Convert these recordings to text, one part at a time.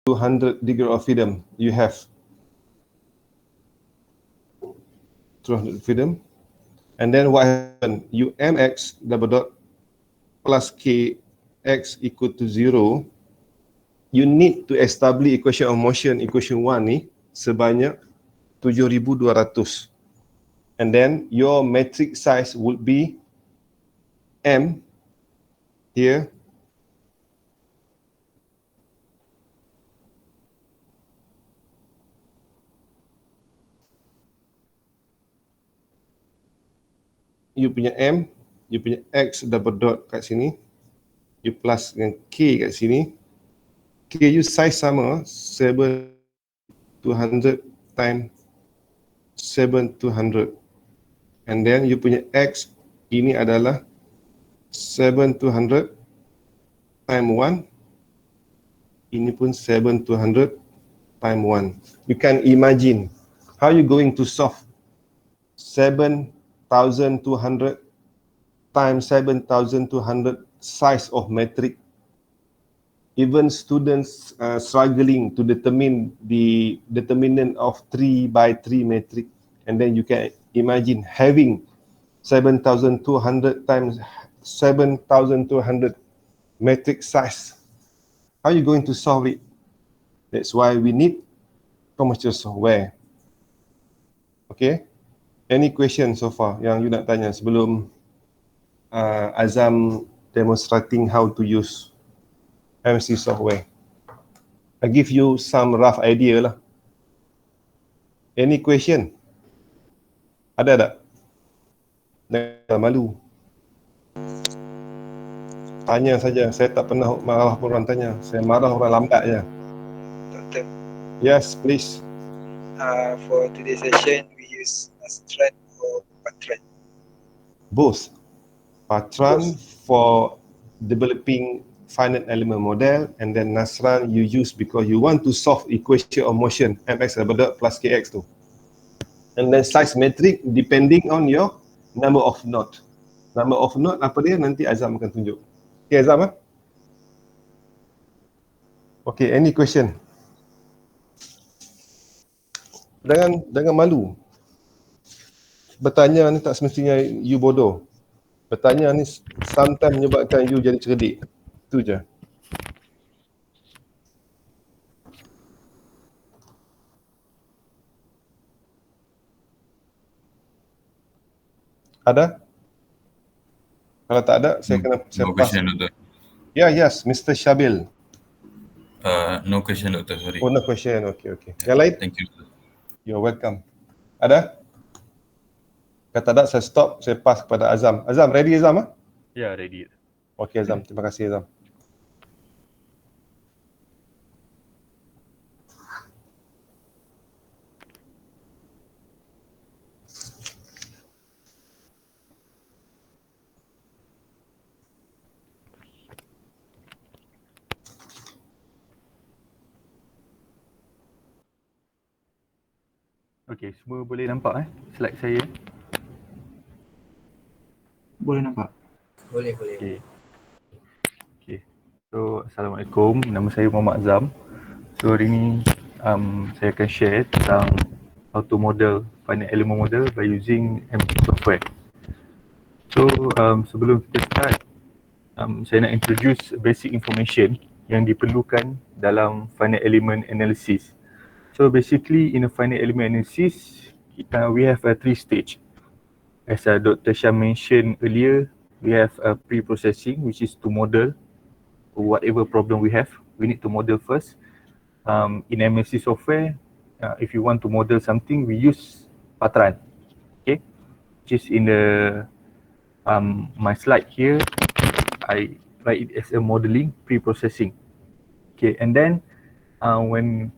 200 degree of freedom. You have 200 freedom. And then what happens? You mx double dot plus kx equal to 0. You need to establish equation of motion, equation 1 ni sebanyak 7,200. And then your metric size would be m here. You punya m, you punya x double dot kat sini, you plus dengan k kat sini. K you size sama, 7,200 times 7,200. And then you punya x ini adalah 7,200 times 1. Ini pun 7,200 times 1. You can imagine how you going to solve 7,200 times 7,200 size of metric. Even students struggling to determine the determinant of 3 by 3 metric, and then you can imagine having 7,200 times 7,200 metric size. How are you going to solve it? That's why we need commercial software. Okay? Any question so far yang you nak tanya sebelum Azam demonstrating how to use MC software? I give you some rough idea lah. Any question? Ada tak? Jangan malu. Tanya saja. Saya tak pernah marah orang tanya. Saya marah orang lambat je. Doctor, Yes, please. for today's session, we use Nastran or Patran? Both. Patran for developing finite element model, and then Nastran you use because you want to solve equation of motion mx double dot plus kx tu. And then size metric depending on your number of node. Number of node apa dia nanti Azam akan tunjuk. Okay Azam Okay, any question? Jangan malu. Bertanya ni tak semestinya you bodoh. Bertanya ni sometimes menyebabkan you jadi cerdik. Itu je. Ada? Kalau tak ada, saya kena No question, Doctor. Yeah, yes, Mr. Shabil. No question, Doctor. Sorry. Oh, no question. Okay. Yang lain? Thank you. You're welcome. Ada? Kata tak, saya stop, saya pass kepada Azam. Azam, ready Azam? Ya, ready. Okay Azam, terima kasih Azam. Okey, semua boleh nampak slide saya? Boleh nampak? Boleh. Okey. So, Assalamualaikum. Nama saya Muhammad Azam. So, hari ni saya akan share tentang how to model finite element model by using MC software. So, sebelum kita start, saya nak introduce basic information yang diperlukan dalam finite element analysis. So basically in a finite element analysis, we have a 3 stage. As Dr. Shah mentioned earlier, we have a pre-processing, which is to model whatever problem we have. We need to model first. In MSc software, if you want to model something, we use Patran. Okay, which is in the my slide here. I write it as a modeling pre-processing. Okay, and then when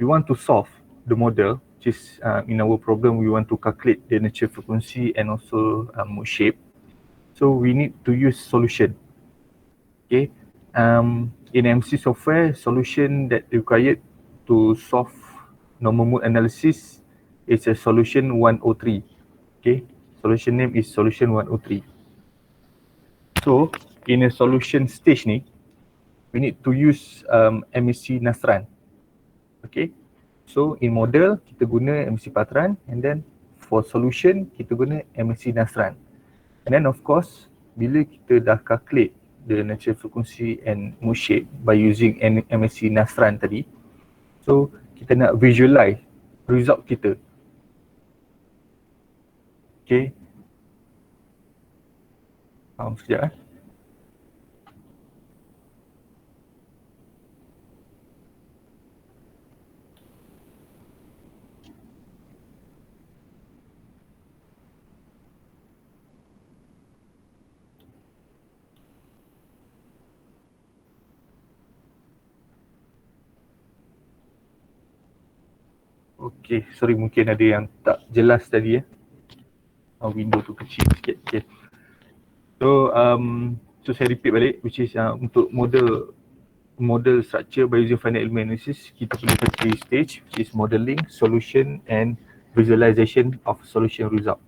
we want to solve the model, which is in our problem, we want to calculate the natural frequency and also mode shape. So we need to use solution. Okay, in MC software, solution that required to solve normal mode analysis is a solution 103. Okay, solution name is solution 103. So in a solution stage ni, we need to use MSc Nastran. Okay. So in model kita guna MSc Patran, and then for solution kita guna MSc Nastran. And then of course bila kita dah calculate the natural frequency and mood shape by using MSc Nastran tadi, so kita nak visualize result kita. Okay. Sekejap Okay, sorry mungkin ada yang tak jelas tadi ya. Window tu kecil sikit. Okay. So saya repeat balik, which is untuk model structure by using finite element analysis, kita perlukan 3 stage, which is modeling, solution and visualization of solution result.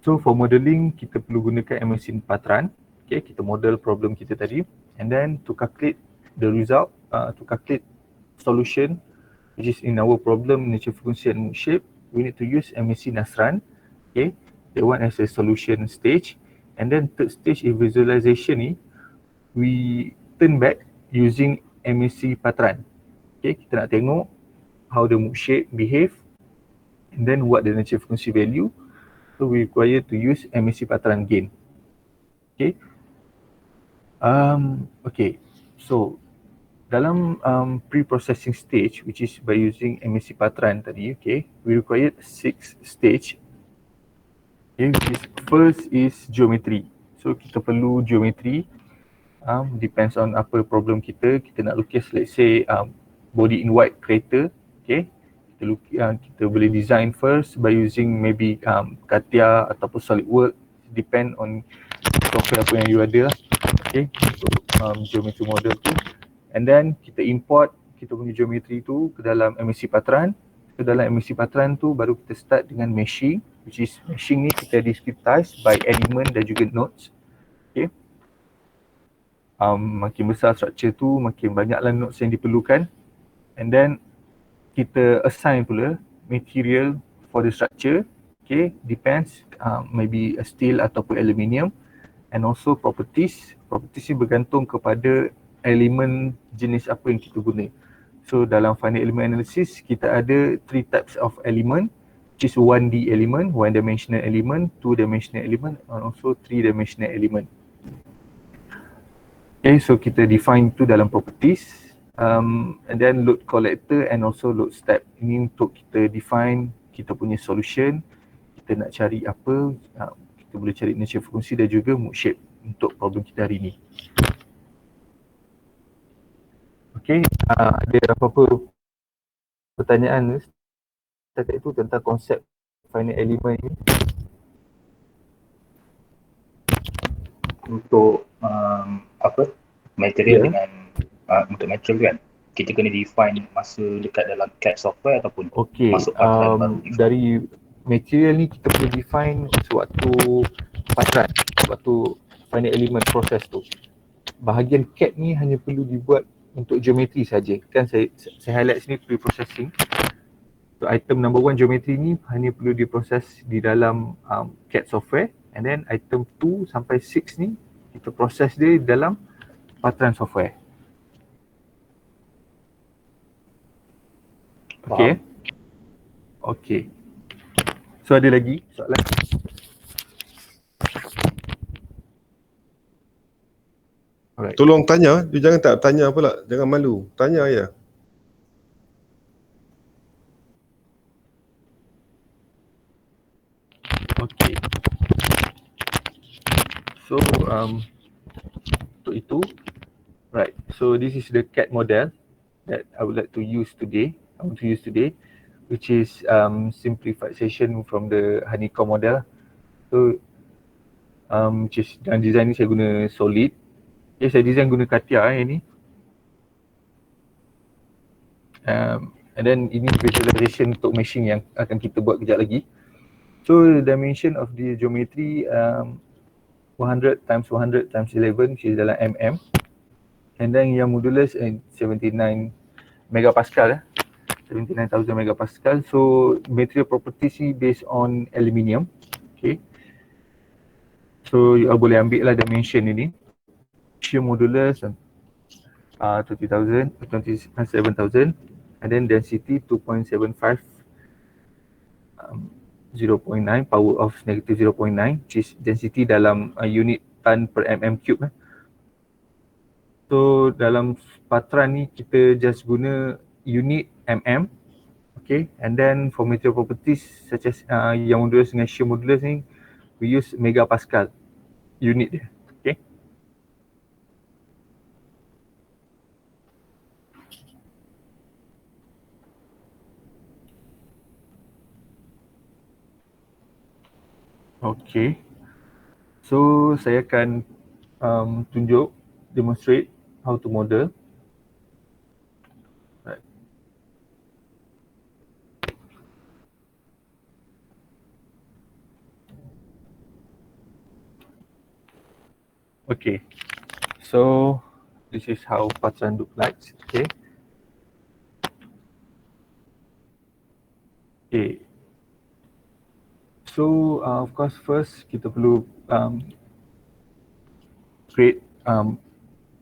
So for modeling kita perlu gunakan MSc Patran. Okay, kita model problem kita tadi, and then to calculate the result, to calculate solution, which is in our problem natural frequency and mood shape, we need to use MSc Nastran. Okay, that one as a solution stage. And then third stage is visualization ni, we turn back using MSc Patran. Okay, kita nak tengok how the mood shape behave, and then what the natural frequency value. So we require to use MSc Patran again. Okay. Okay, so dalam pre-processing stage, which is by using MSc Patran tadi, okay, we require 6 stage. Okay, first is geometry. So kita perlu geometry, depends on apa problem kita. Kita nak lukis, let's say body in white kereta. Okay, kita boleh design first by using maybe CATIA ataupun SolidWorks, depend on software apa yang you ada. Okay, untuk geometry model tu. And then kita import kita punya geometry tu ke dalam MSc Patran. Ke dalam MSc Patran tu baru kita start dengan meshing, which is meshing ni kita discretize by element dan juga nodes. Okay. Makin besar structure tu, makin banyaklah nodes yang diperlukan. And then kita assign pula material for the structure. Okay, depends, maybe a steel ataupun aluminium. And also properties. Properties ni bergantung kepada elemen jenis apa yang kita guna. So dalam finite element analysis kita ada 3 types of element, which is 1D element, 1-dimensional element, 2-dimensional element and also 3-dimensional element. Okay, so kita define tu dalam properties, and then load collector and also load step. Ini untuk kita define kita punya solution, kita nak cari apa, kita boleh cari natural frequency dan juga mood shape untuk problem kita hari ni. Okay, ada apa-apa pertanyaan setakat itu tentang konsep finite element ini? Untuk material dengan untuk material kan, kita kena define masa dekat dalam CAD software ataupun masuk Patran baru define. Dari material ni kita boleh define sewaktu Patran, sewaktu finite element proses tu. Bahagian CAD ni hanya perlu dibuat untuk geometri saja. Kan saya highlight sini pre-processing. So item number 1 geometri ni hanya perlu diproses di dalam CAD software, and then item 2 sampai 6 ni kita proses dia dalam Patran software. Okay. Okay. So ada lagi soalan? Alright. Tolong tanya, you jangan tak tanya pula, jangan malu. Tanya ya. Okay. So untuk itu, right. So this is the CAD model that I would like to use today. Which is simplified session from the honeycomb model. So which is dalam design ni saya guna solid. Okay, saya design guna CATIA yang ni. And then ini visualization untuk meshing yang akan kita buat kejap lagi. So the dimension of the geometry 100 times 11 which is dalam mm. And then yang modulus 79 megapascal 79,000 megapascal. So material properties ni based on aluminium. Okay. So you all boleh ambil lah dimension ini. Shear modulus 27,000 and then density 2.75 0.9 power of negative 0.9 which is density dalam unit ton per mm cube. So dalam patran ni kita just guna unit mm. Okay, and then for material properties such as yang modulus dengan shear modulus ni we use megapascal unit dia. Okay. Okay. So saya akan tunjuk demonstrate how to model. Right. Okay. So this is how patran look like. Okay. Okay. So of course first kita perlu create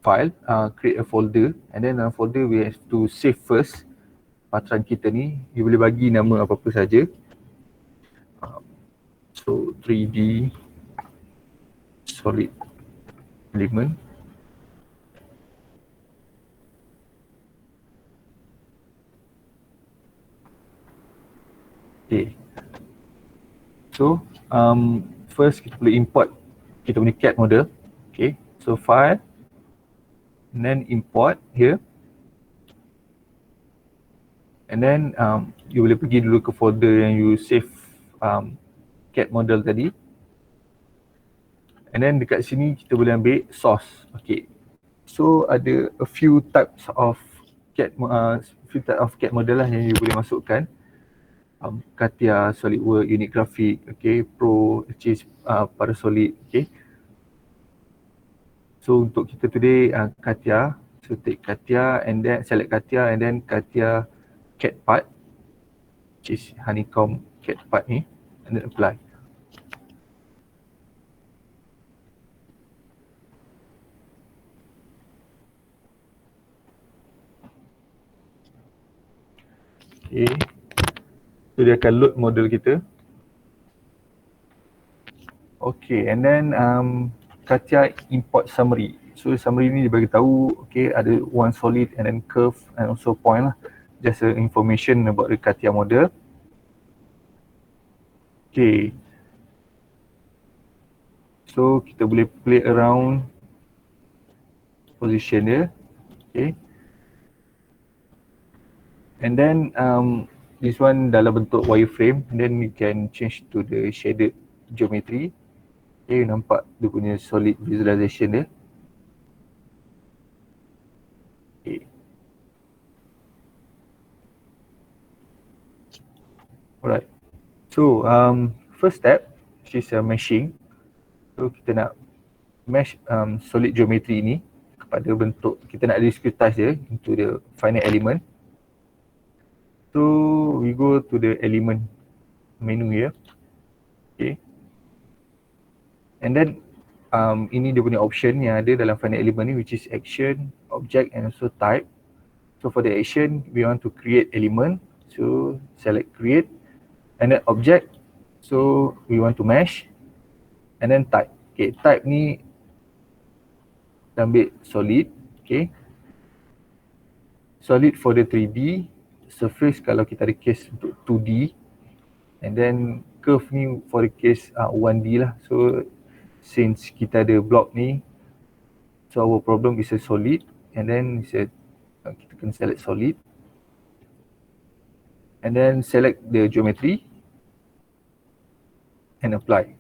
file, create a folder, and then dalam folder we have to save first patran kita ni. You boleh bagi nama apa-apa saja. So 3D solid element. Okay. So first kita perlu import kita punya CAD model. Okay. So file and then import here. And then you boleh pergi dulu ke folder yang you save CAD model tadi. And then dekat sini kita boleh ambil source. Okay. So ada a few types of CAD model lah yang you boleh masukkan. CATIA, SolidWorks, Unit Graphic, okay, Pro, which is Parasolid, okay. So untuk kita today CATIA, so take CATIA and then select CATIA and then CATIA CAD part, which is honeycomb CAD part ni, and then apply. Okay. So dia akan load model kita. Okay, and then CATIA import summary. So summary ni dia bagi tahu, okay, ada one solid and then curve and also point lah. Just information about the CATIA model. Okay. So kita boleh play around position dia. Okay. And then this one dalam bentuk wireframe, and then you can change to the shaded geometry. Okay, nampak dia punya solid visualization dia. Okay. Alright. So first step is meshing. So kita nak mesh solid geometry ni kepada bentuk, kita nak discretize dia into the finite element. So we go to the element menu here. Okay. And then ini dia punya option yang ada dalam finite element ni, which is action, object and also type. So for the action, we want to create element. So select create and then object. So we want to mesh and then type. Okay, type ni kita ambil solid. Okay. Solid for the 3D. Surface kalau kita ada case untuk 2D, and then curve ni for the case 1D lah. So since kita ada block ni, so our problem is a solid, and then kita kena select solid and then select the geometry and apply.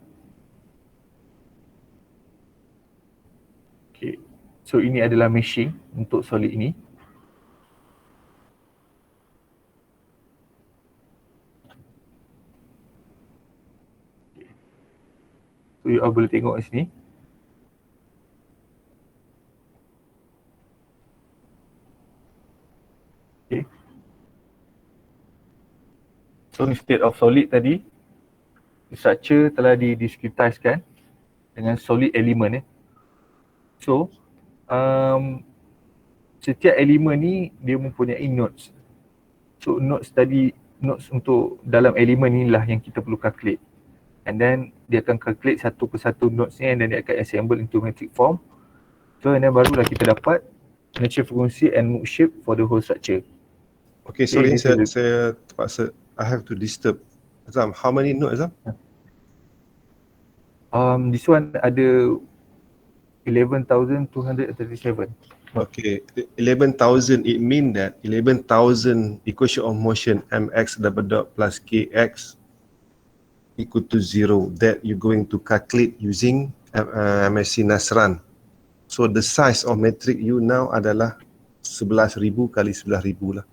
Okay, so ini adalah meshing untuk solid ini. So you all boleh tengok di sini. Okay. So instead of solid tadi, structure telah didiskretizekan dengan solid element So setiap elemen ni dia mempunyai nodes. So nodes untuk dalam elemen inilah yang kita perlu calculate. And then dia akan calculate satu persatu nodes ni and then dia akan assemble into metric form. So and then barulah kita dapat natural frequency and mood shape for the whole structure. Okay, sorry, this saya terpaksa, I have to disturb. Azam, how many nodes, Azam? This one ada 11,237. Okay, 11,000, it mean that 11,000 equation of motion mx double dot plus kx equal to 0, that you're going to calculate using MSc Nasran. So the size of metric you now adalah 11,000 kali 11,000 lah.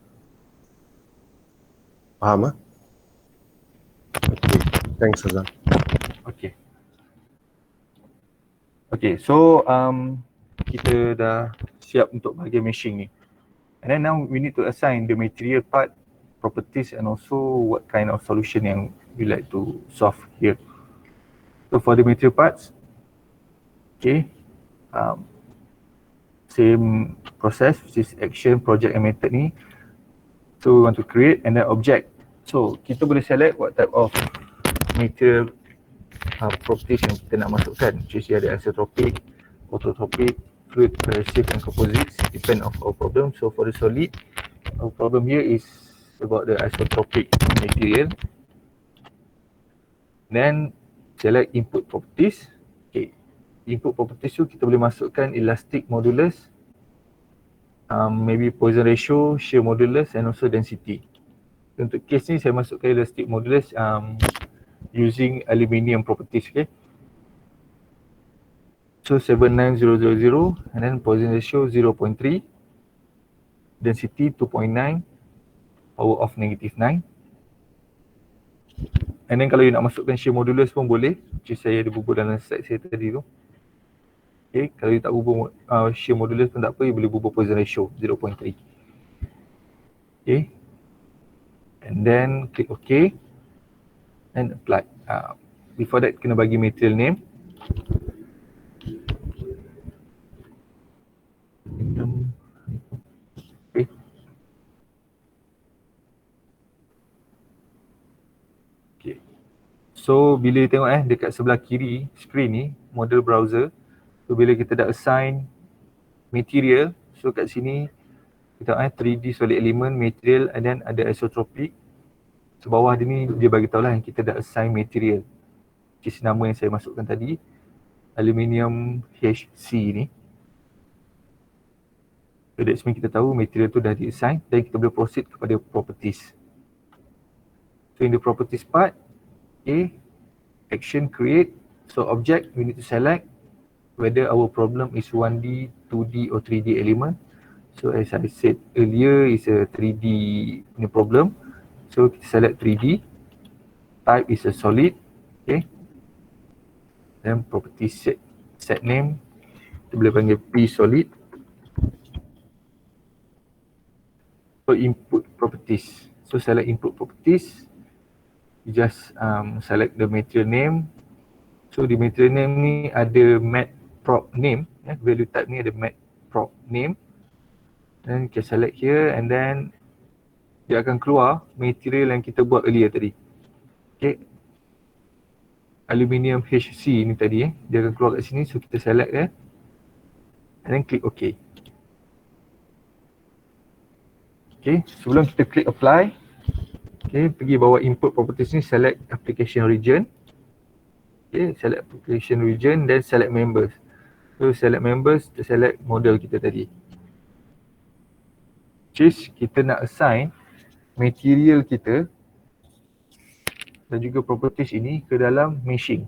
Faham ah? Okay, thanks Azam. Okay, so kita dah siap untuk bahagian meshing ni. And then now we need to assign the material part, properties and also what kind of solution yang we like to solve here. So for the material parts, okay, same process which is action, project and method ni. So we want to create and then object. So kita boleh select what type of material properties yang kita nak masukkan. Which ada isotropic, phototropic, fluid, cohesive and composites, depend of our problem. So for the solid, our problem here is about the isotropic material. Then select input properties. Okay, input properties tu kita boleh masukkan elastic modulus, maybe Poisson ratio, shear modulus and also density. Untuk case ni saya masukkan elastic modulus using aluminium properties, okay. So 79000 and then Poisson ratio 0.3, density 2.9, power of -9. And then kalau you nak masukkan shear modulus pun boleh, which saya ada bubur dalam slide saya tadi tu. Okay, kalau you tak bubur shear modulus pun tak apa, you boleh bubur Poisson ratio 0.3. Okay, and then click OK and apply. Before that kena bagi material name. Okay. Okay. So bila tengok dekat sebelah kiri screen ni model browser, so bila kita dah assign material, so kat sini kita 3D solid element material and then ada isotropic. So bawah ni dia bagi tahu lah yang kita dah assign material, which is nama yang saya masukkan tadi, aluminium HC ni. So that's mean kita tahu material tu dah di-assign dan kita boleh proceed kepada properties. So in the properties part, action create. So object we need to select whether our problem is 1D, 2D or 3D element. So as I said earlier, is a 3D problem. So kita select 3D, type is a solid, okay. Then property set name, kita boleh panggil P solid. So input properties, so select input properties, you just select the material name. So di material name ni ada mat prop name, value type ni ada mat prop name. Then kita select here and then dia akan keluar material yang kita buat earlier tadi. Okay, aluminium HC ni tadi dia akan keluar kat sini, so kita select and then click OK. Okay, sebelum kita klik apply, okay, pergi bawah input properties ni, select application region. Okay, select application region, then select members. So select members, kita select model kita tadi. Which kita nak assign material kita dan juga properties ini ke dalam meshing.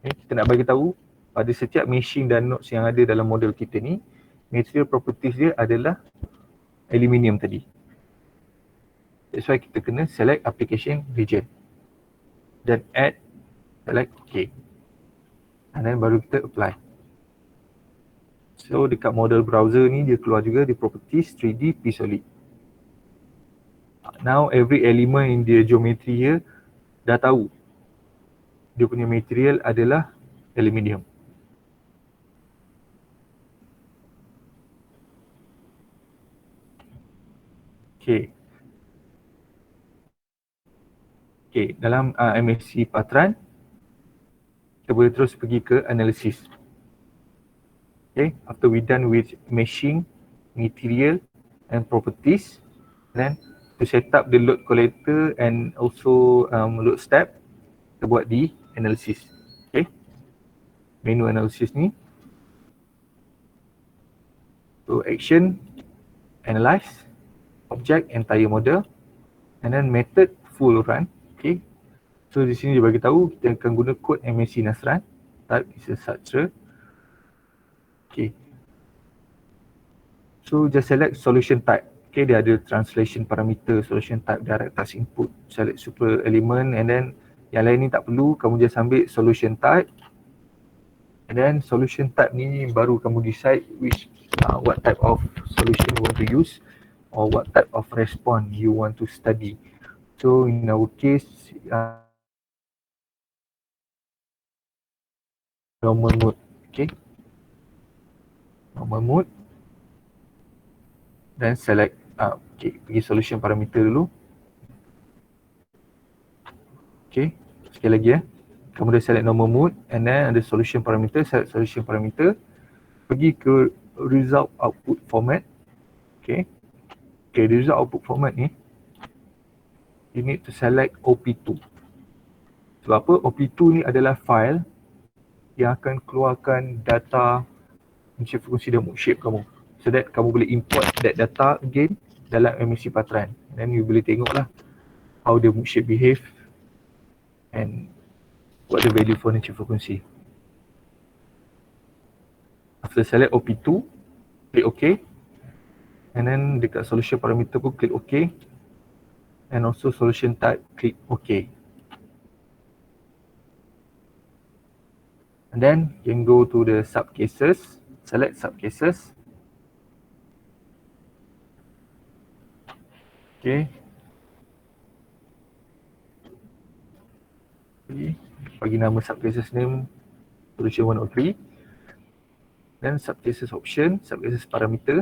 Okay, kita nak bagi tahu pada setiap meshing dan nodes yang ada dalam model kita ni, material properties dia adalah aluminium tadi. That's why kita kena select application region dan add, select OK. And then baru kita apply. So dekat model browser ni dia keluar juga di properties 3D P solid. Now every element in the geometry here dah tahu dia punya material adalah aluminium. Okay. Okay, dalam MSc Patran, kita boleh terus pergi ke analysis. Okay, after we done with meshing, material and properties, then to set up the load collector and also load step, kita buat di analysis. Okay, menu analysis ni. So action, analyze, object, entire model, and then method full run. Okay, so di sini dia bagi tahu kita akan guna kod MSc Nasran. Type is a Satra. Okay, so just select solution type. Okay, dia ada translation parameter, solution type, direct touch input, select super element, and then yang lain ni tak perlu, kamu just ambil solution type, and then solution type ni baru kamu decide which what type of solution you want to use or what type of response you want to study. So in our case, normal mode. Okay, normal mode, then select okay, pergi solution parameter dulu. Okay, sekali lagi kamu dah select normal mode, and then ada solution parameter, select solution parameter, pergi ke result output format. Okay, okay, result output format ni you need to select OP2. Sebab apa? OP2 ni adalah file yang akan keluarkan data macam frekuensi dan mood shape kamu, so that kamu boleh import that data again dalam MSc Patran. Then you boleh tengok lah how the mood shape behave and what the value for nature frequency. After select OP2, click OK, and then dekat solution parameter pun click OK, and also solution type, click OK. And then you can go to the sub cases, select sub cases. Okay. Bagi nama sub cases name solution 103. Then sub cases option, sub cases parameter.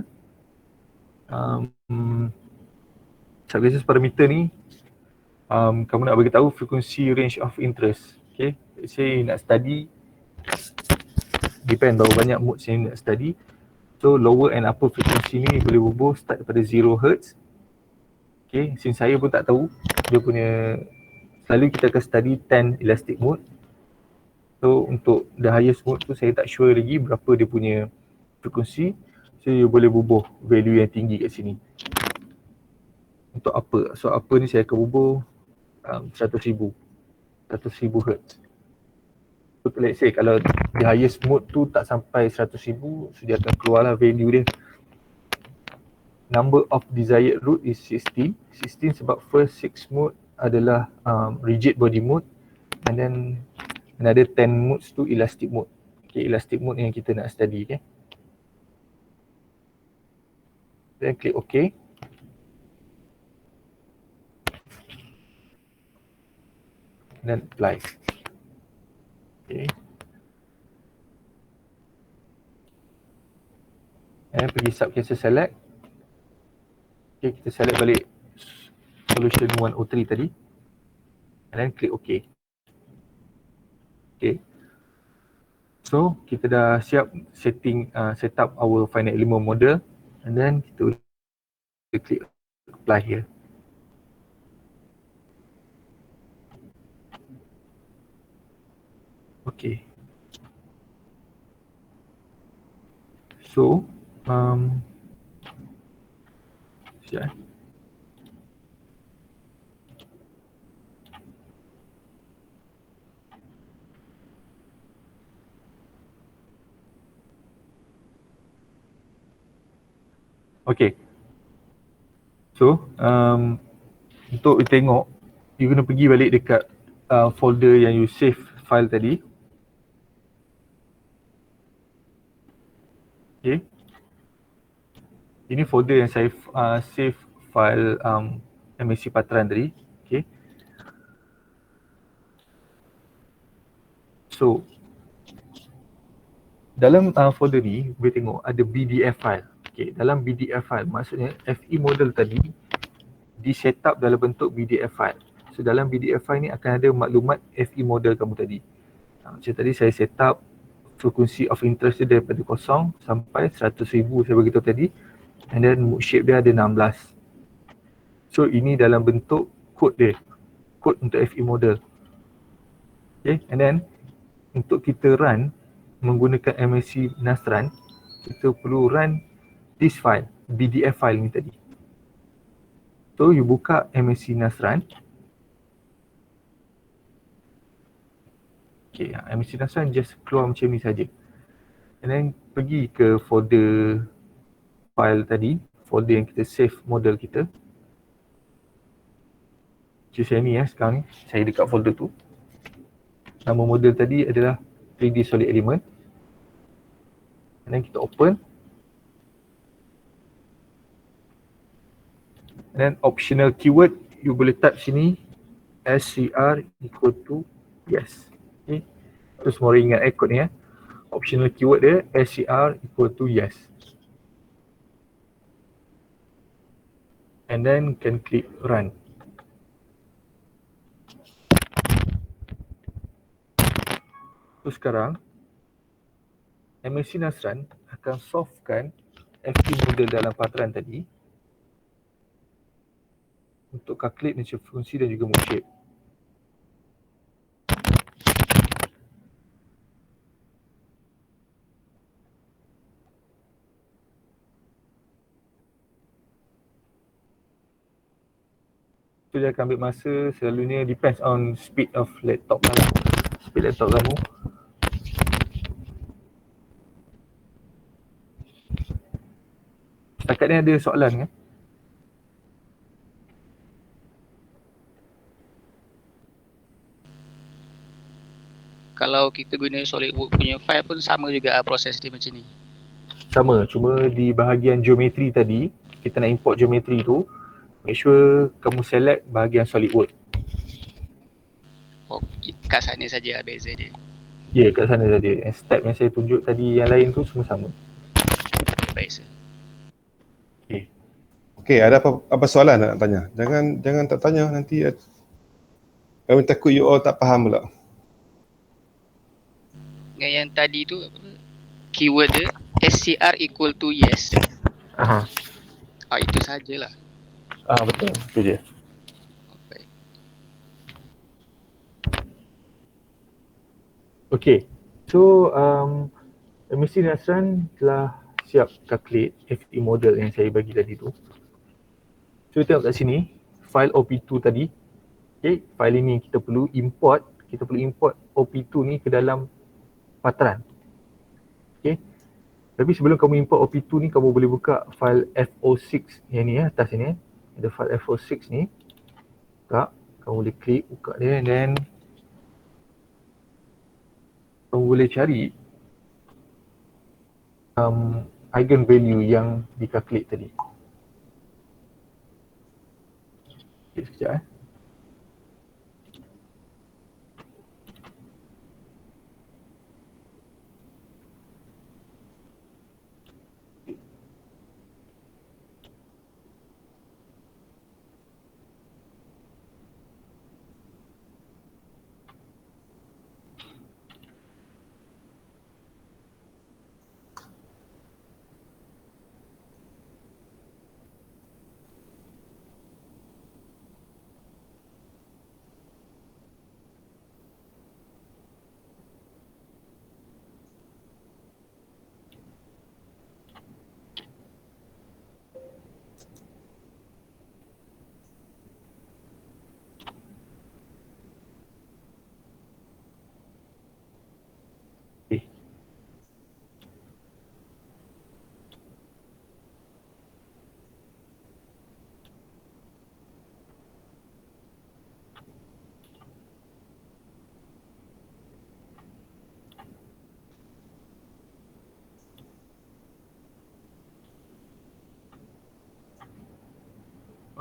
Sub cases parameter ni kamu nak bagi tahu frequency range of interest. Okay. Let's say nak study, depend berapa banyak modes yang nak study. So lower and upper frequency ni boleh bubuh start daripada 0 Hz. Okay, since saya pun tak tahu dia punya, selalu kita akan study 10 elastic mode. So untuk the highest mode tu saya tak sure lagi berapa dia punya frekuensi. So you boleh bubuh value yang tinggi kat sini. Untuk upper, so upper ni saya akan bubuh 100,000 Hz. So let's say kalau the highest mode tu tak sampai 100,000, so dia akan keluarlah value dia. Number of desired root is 16. 16 sebab first 6 mode adalah rigid body mode, and then another 10 modes tu elastic mode. Okay, elastic mode yang kita nak study. Okay, then click OK. Then apply. Okay, and pergi sub cases select. Okay, kita select balik solution 103 tadi, and then click OK. Okay, so kita dah siap setting set up our finite element model, and then kita boleh click apply here. Okay, so sekejap. Okay, so untuk tengok, you kena pergi balik dekat folder yang you save file tadi. Okay, ini folder yang saya save file MSc Patran tadi. Okay. So dalam folder ni boleh tengok ada BDF file. Okay, dalam BDF file maksudnya FE model tadi di set up dalam bentuk BDF file. So dalam BDF file ni akan ada maklumat FE model kamu tadi. Macam tadi saya set up frequency of interest dia daripada 0 sampai 100,000 saya beritahu tadi, and then mood shape dia ada 16. So ini dalam bentuk kod dia, kod untuk FE model. Okay, and then untuk kita run menggunakan MSc Nastran, kita perlu run this file, BDF file ni tadi. So you buka MSc Nastran. Okay, MSc Nastran just keluar macam ni saja. And then pergi ke folder file tadi, folder yang kita save model kita. Macam saya ni sekarang ni, saya dekat folder tu. Nama model tadi adalah 3D Solid Element. And then kita open. And then optional keyword, you boleh type sini SCR equal to yes. Okay. Tu semua orang ingat kod ni Optional keyword dia SCR equal to yes. And then can click run. So sekarang MSc Nastran akan solvekan FE model dalam Patran tadi untuk calculate nature fungsi dan juga mood shape. So dia akan ambil masa, selalunya depends on speed of laptop lah. Speed laptop kamu. Setakat ni ada soalan kan? Kalau kita guna SolidWorks punya file pun sama juga proses dia macam ni. Sama, cuma di bahagian geometri tadi, kita nak import geometri tu, make sure kamu select bahagian SolidWorks. Oh, kat sana saja beza dia. Ya, kat sana saja. Step yang saya tunjuk tadi yang lain tu semua sama. Baik sir. Okay, ada apa soalan nak tanya? Jangan tak tanya nanti. Kami takut you all tak faham pula. Dengan yang tadi tu keyword dia SCR equal to yes. Aha. Itu sajalah. Betul. Itu je. Baik. Okay. So, MSc Nastran telah siap calculate FE model yang saya bagi tadi tu. So, tengok kat sini, file OP2 tadi. Okay, file ini kita perlu import OP2 ni ke dalam Patran. Okay. Tapi sebelum kamu import OP2 ni, kamu boleh buka file FO6 yang ni atas ni. Ada file FO6 ni. Buka, kamu boleh klik, buka dia, and then kamu boleh cari eigenvalue yang dikalkulate tadi. Okay, sekejap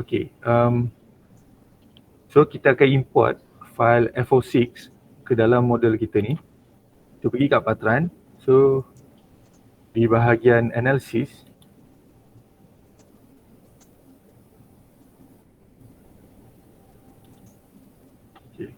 Okay, So kita akan import file FO6 ke dalam model kita ni. Kita pergi kat Patran. So di bahagian analysis, okay.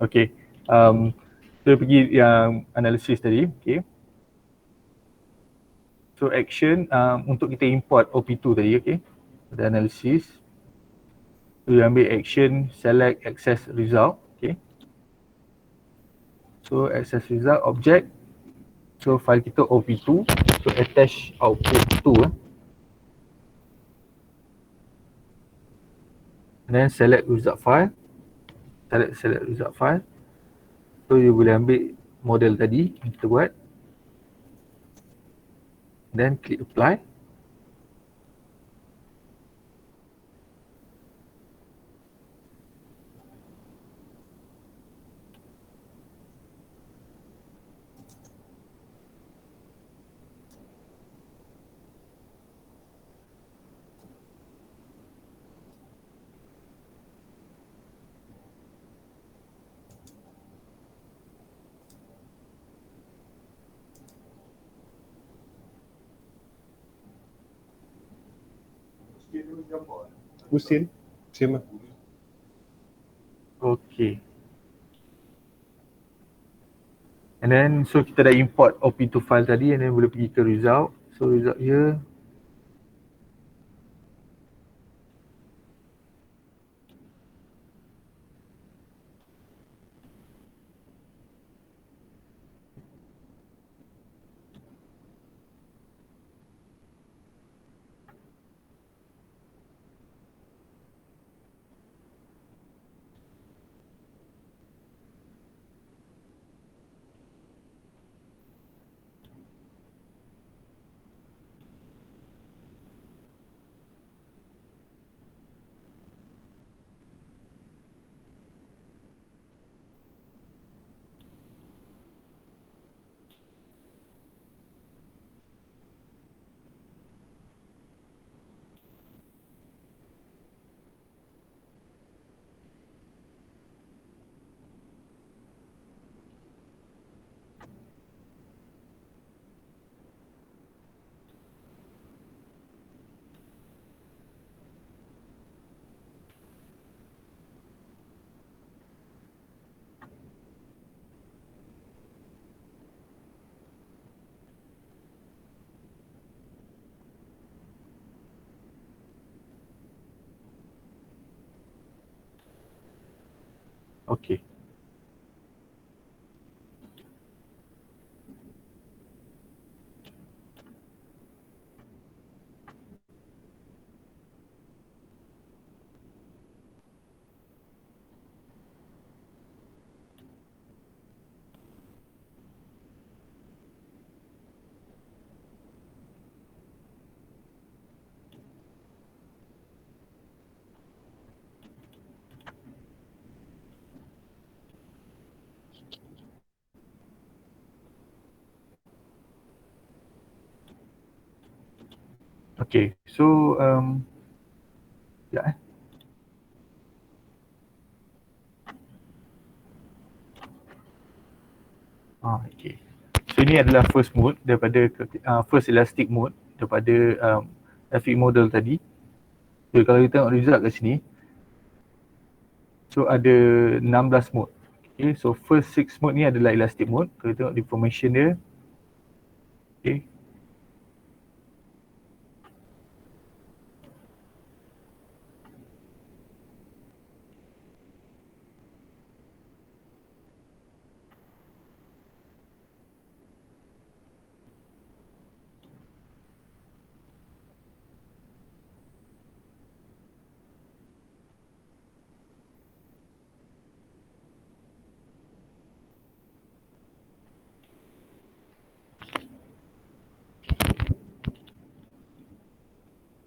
Okay, kita pergi yang analisis tadi, okay. So action untuk kita import OP2 tadi, okay. Ada analisis. So ambil action select access result, okay. So access result object. So file kita OP2. So attach output 2 And then select result file. Select result file. So you boleh ambil model tadi yang kita buat. Then click apply. Husin, same lah. Okay. And then so kita dah import OP2 file tadi and then boleh pergi ke result. So result here. Okay. Okay, so okay. So ini adalah first mode daripada first elastic mode daripada traffic model tadi. So kalau kita tengok result kat sini, so ada 16 mode. Okay, so first 6 mode ni adalah elastic mode. Kalau tengok deformation dia, okay.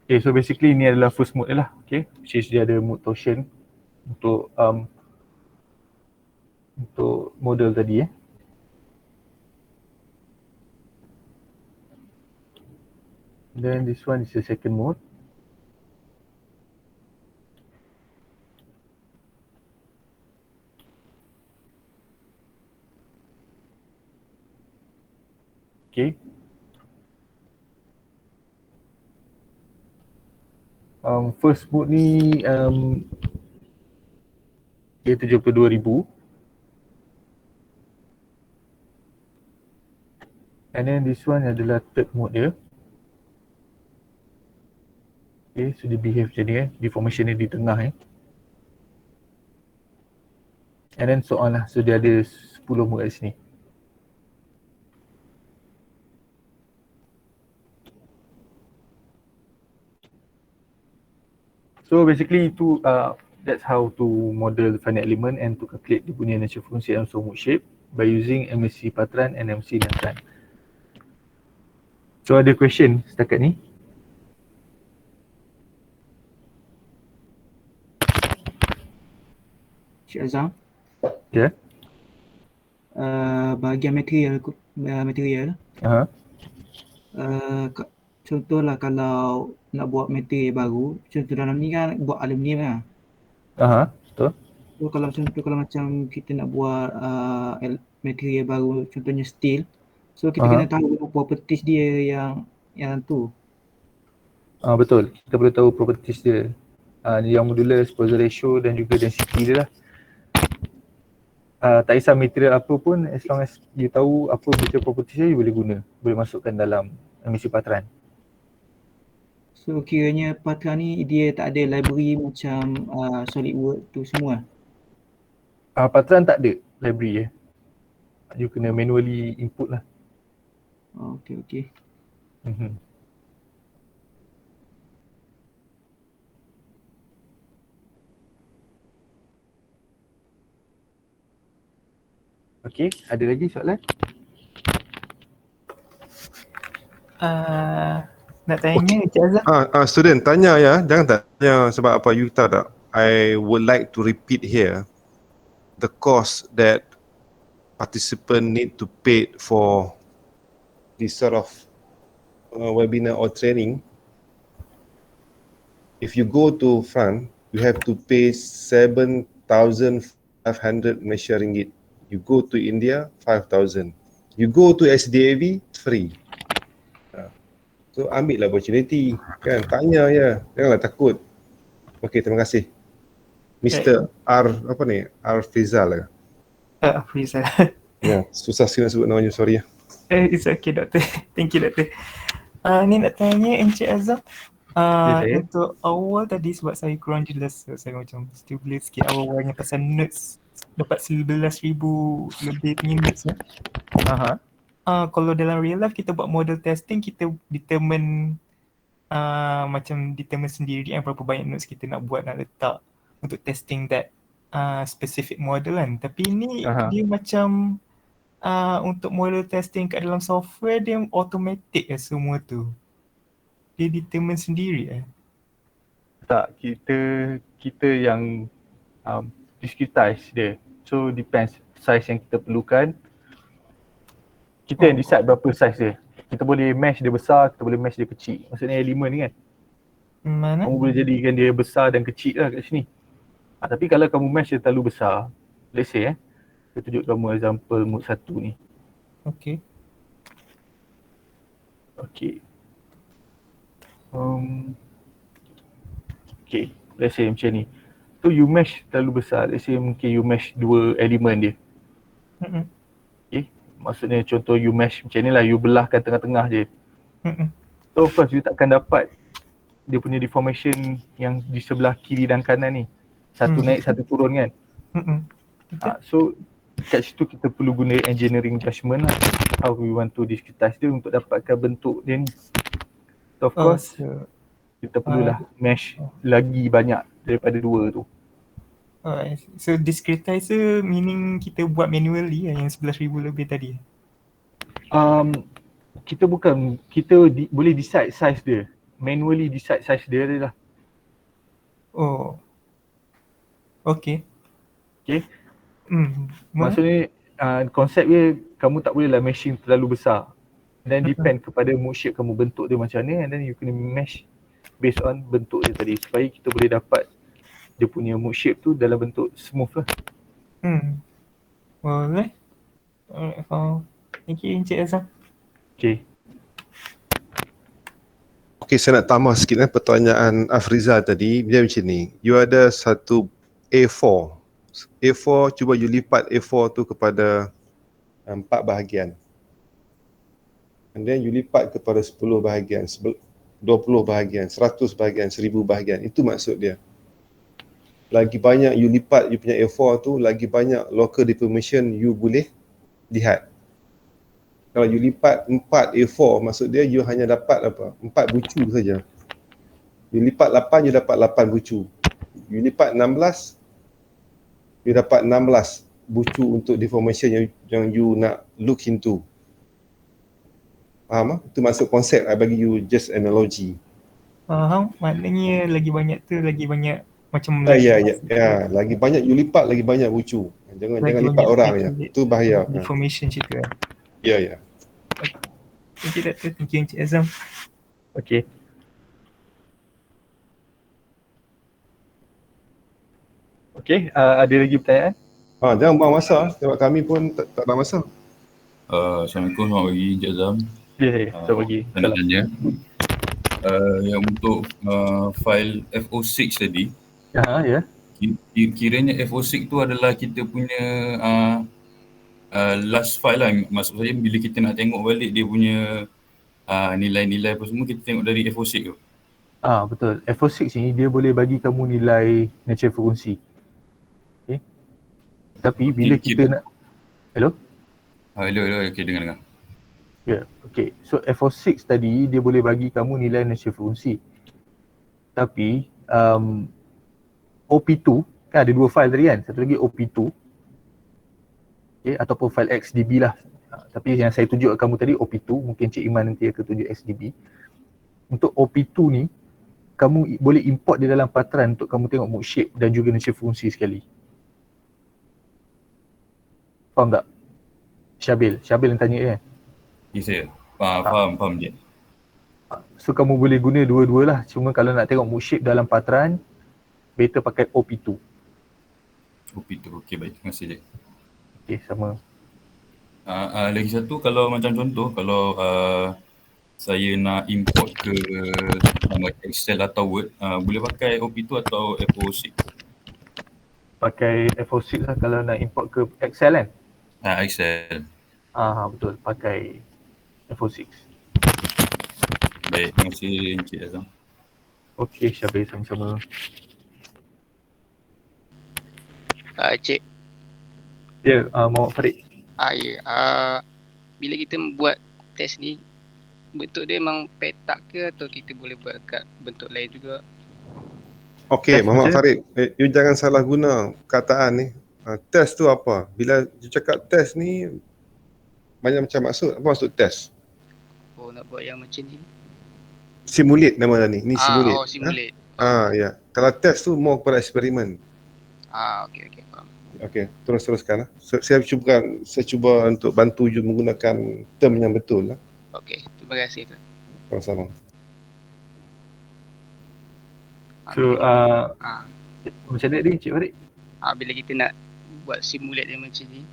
Okay, so basically ni adalah first mode dia lah, okay. Which is dia ada mode torsion untuk model tadi Then this one is the second mode. Okay. First mode ni dia 72,000. And then this one adalah third mode dia. Okay, so dia behave macam ni deformation dia di tengah And then so on lah, so dia ada 10 mode kat sini. So basically itu that's how to model the finite element and to calculate the punya natural frequency and so mode shape by using MSc Patran and MC Natran. So ada question setakat ni? Cik Azam. Ya. Bahagian material contohlah kalau nak buat material baru, contoh dalam ni kan buat aluminium kan. Betul. So kalau macam kita nak buat material baru, contohnya steel, so kita kena tahu properties dia yang tu. Betul, kita perlu tahu properties dia. Yang modular, exposure ratio dan juga density dia lah. Tak kisah material apa pun, as long as you tahu apa betul properties dia, you boleh guna. Boleh masukkan dalam MSc Patran. So kiranya Patran ni dia tak ada library macam SolidWorks tu semua? Patran tak ada library You kena manually input lah. Okay. Okay, ada lagi soalan? Nak tanya Encik Azam? Student tanya ya, jangan tanya sebab apa, you tahu tak? I would like to repeat here the cost that participant need to pay for this sort of webinar or training. If you go to front, you have to pay 7,500 Malaysia ringgit. You go to India, 5,000. You go to SDAV, free. So ambil lah opportunity, kan? Tanya je, janganlah takut. Okay, terima kasih. Mr. R, apa ni? R Frizal lah. Frizal. Ya, susah sikit nak sebut namanya, sorry ya. It's okay, Doktor. Thank you, Doktor. Ni nak tanya Encik Azam. Untuk awal tadi sebab saya kurang jelas, so saya macam still boleh sikit awal-awalnya pasal notes. Dapat 11,000 lebih punya notes kalau dalam real life kita buat model testing, kita determine determine sendiri berapa banyak notes kita nak buat, nak letak untuk testing that specific model kan. Tapi ni dia macam untuk model testing kat dalam software dia automatic semua tu. Dia determine sendiri Tak, kita yang discretize dia. So depends size yang kita perlukan. Kita yang decide berapa size dia. kita boleh mesh dia besar, kita boleh mesh dia kecil. Maksudnya elemen ni kan, Mana? kamu boleh jadikan dia besar dan kecil lah kat sini. Tapi kalau kamu mesh dia terlalu besar, let's say saya tunjuk kamu example mode 1 ni. Okay. Okay. Okay, let's say macam ni. So you mesh terlalu besar, let's say mungkin you mesh 2 elemen dia. Mm-mm. Okay, maksudnya contoh you mesh macam ni lah, you belahkan tengah-tengah je. Mm-mm. So of course you takkan dapat dia punya deformation yang di sebelah kiri dan kanan ni. Satu naik, satu turun kan. Mm-mm. So kat situ kita perlu guna engineering judgement lah. How we want to discretize dia untuk dapatkan bentuk dia ni. So of course kita perlulah mesh lagi banyak daripada 2 tu. So discretizer meaning kita buat manually yang 11,000 lebih tadi. Kita bukan, kita boleh decide size dia. Manually decide size dia lah. Oh. Okay. Okay. Maksudnya konsep dia kamu tak boleh lah meshing terlalu besar. Dan depend kepada mood shape kamu bentuk dia macam mana, and then you kena mesh based on bentuk dia tadi supaya kita boleh dapat dia punya mood shape tu dalam bentuk smooth lah. Boleh. Thank you Encik Azam. Okay. Okay, saya nak tambah sikit pertanyaan Afrizal tadi. Dia macam ni, you ada satu A4. A4, cuba you lipat A4 tu kepada 4 bahagian. And then you lipat kepada 10 bahagian, 20 bahagian, 100 bahagian, 1000 bahagian. Itu maksud dia. Lagi banyak you lipat you punya A4 tu, lagi banyak local deformation you boleh lihat. Kalau you lipat 4 A4, maksud dia you hanya dapat 4 bucu saja. You lipat 8, you dapat 8 bucu. You lipat 16, you dapat 16 bucu untuk deformation yang you nak look into. Faham? Itu maksud konsep. I bagi you just analogy. Faham? Maknanya lagi banyak tu lagi banyak macam Ya, lagi banyak you lipat, lagi banyak bucu. Jangan lipat orang je. Itu bahaya. Deformation cerita. Ya. Thank you Dr. Thank you Encik Azam. Okay. Okay, ada lagi pertanyaan? Jangan buang masa. Sebab kami pun tak ada masa. Assalamualaikum, selamat pagi Encik Azam. Selamat pagi. Saya nak tanya, yang untuk file FO6 tadi, kiranya FO6 tu adalah kita punya last file lah. Maksud saya bila kita nak tengok balik dia punya nilai-nilai apa semua, kita tengok dari FO6 tu. Betul. FO6 ni dia boleh bagi kamu nilai natural frequency. Okay. Tapi bila kita nak Hello, okay, dengar. Ya, okay. So FO6 tadi dia boleh bagi kamu nilai natural frequency. Tapi OP2 kan ada 2 file tadi kan, satu lagi OP2. Okay, ataupun file XDB lah. Tapi yang saya tunjuk kamu tadi OP2, mungkin Cik Iman nanti akan tunjuk XDB. Untuk OP2 ni, kamu boleh import di dalam patran untuk kamu tengok mood shape dan juga natural frequency sekali. Faham tak? Syabil yang tanya kan? Ya, saya faham je. So kamu boleh guna dua-dua lah. Cuma kalau nak tengok mood shape dalam patran, better pakai OP2. OP2, okay, baik. Terima kasih je. Okay, sama. Lagi satu, kalau macam contoh, kalau saya nak import ke Excel atau Word, boleh pakai OP2 atau FO6? Pakai FO6 lah kalau nak import ke Excel kan? Excel. Betul, pakai FO6. Baik, terima kasih Encik Azam. Okey, Syabil, sama-sama. Cik. Ya, Muhammad Farid. Bila kita buat test ni, bentuk dia memang petak ke atau kita boleh buat kat bentuk lain juga? Okey, Muhammad Farid, you jangan salah guna kataan ni. Test tu apa? Bila you cakap test ni, banyak macam maksud. Apa maksud test? Nak buat yang macam ni. Simulate nama ni. Ni simulate. Simulate. Ya. Kalau test tu more kepada eksperimen. Okey, faham. Okey, teruskan lah. Saya cuba untuk bantu you menggunakan term yang betul lah. Okey. Terima kasih tu. Sama-sama. So, Ah, macam mana ni Cik Farid? bila kita nak buat simulate dia macam ni,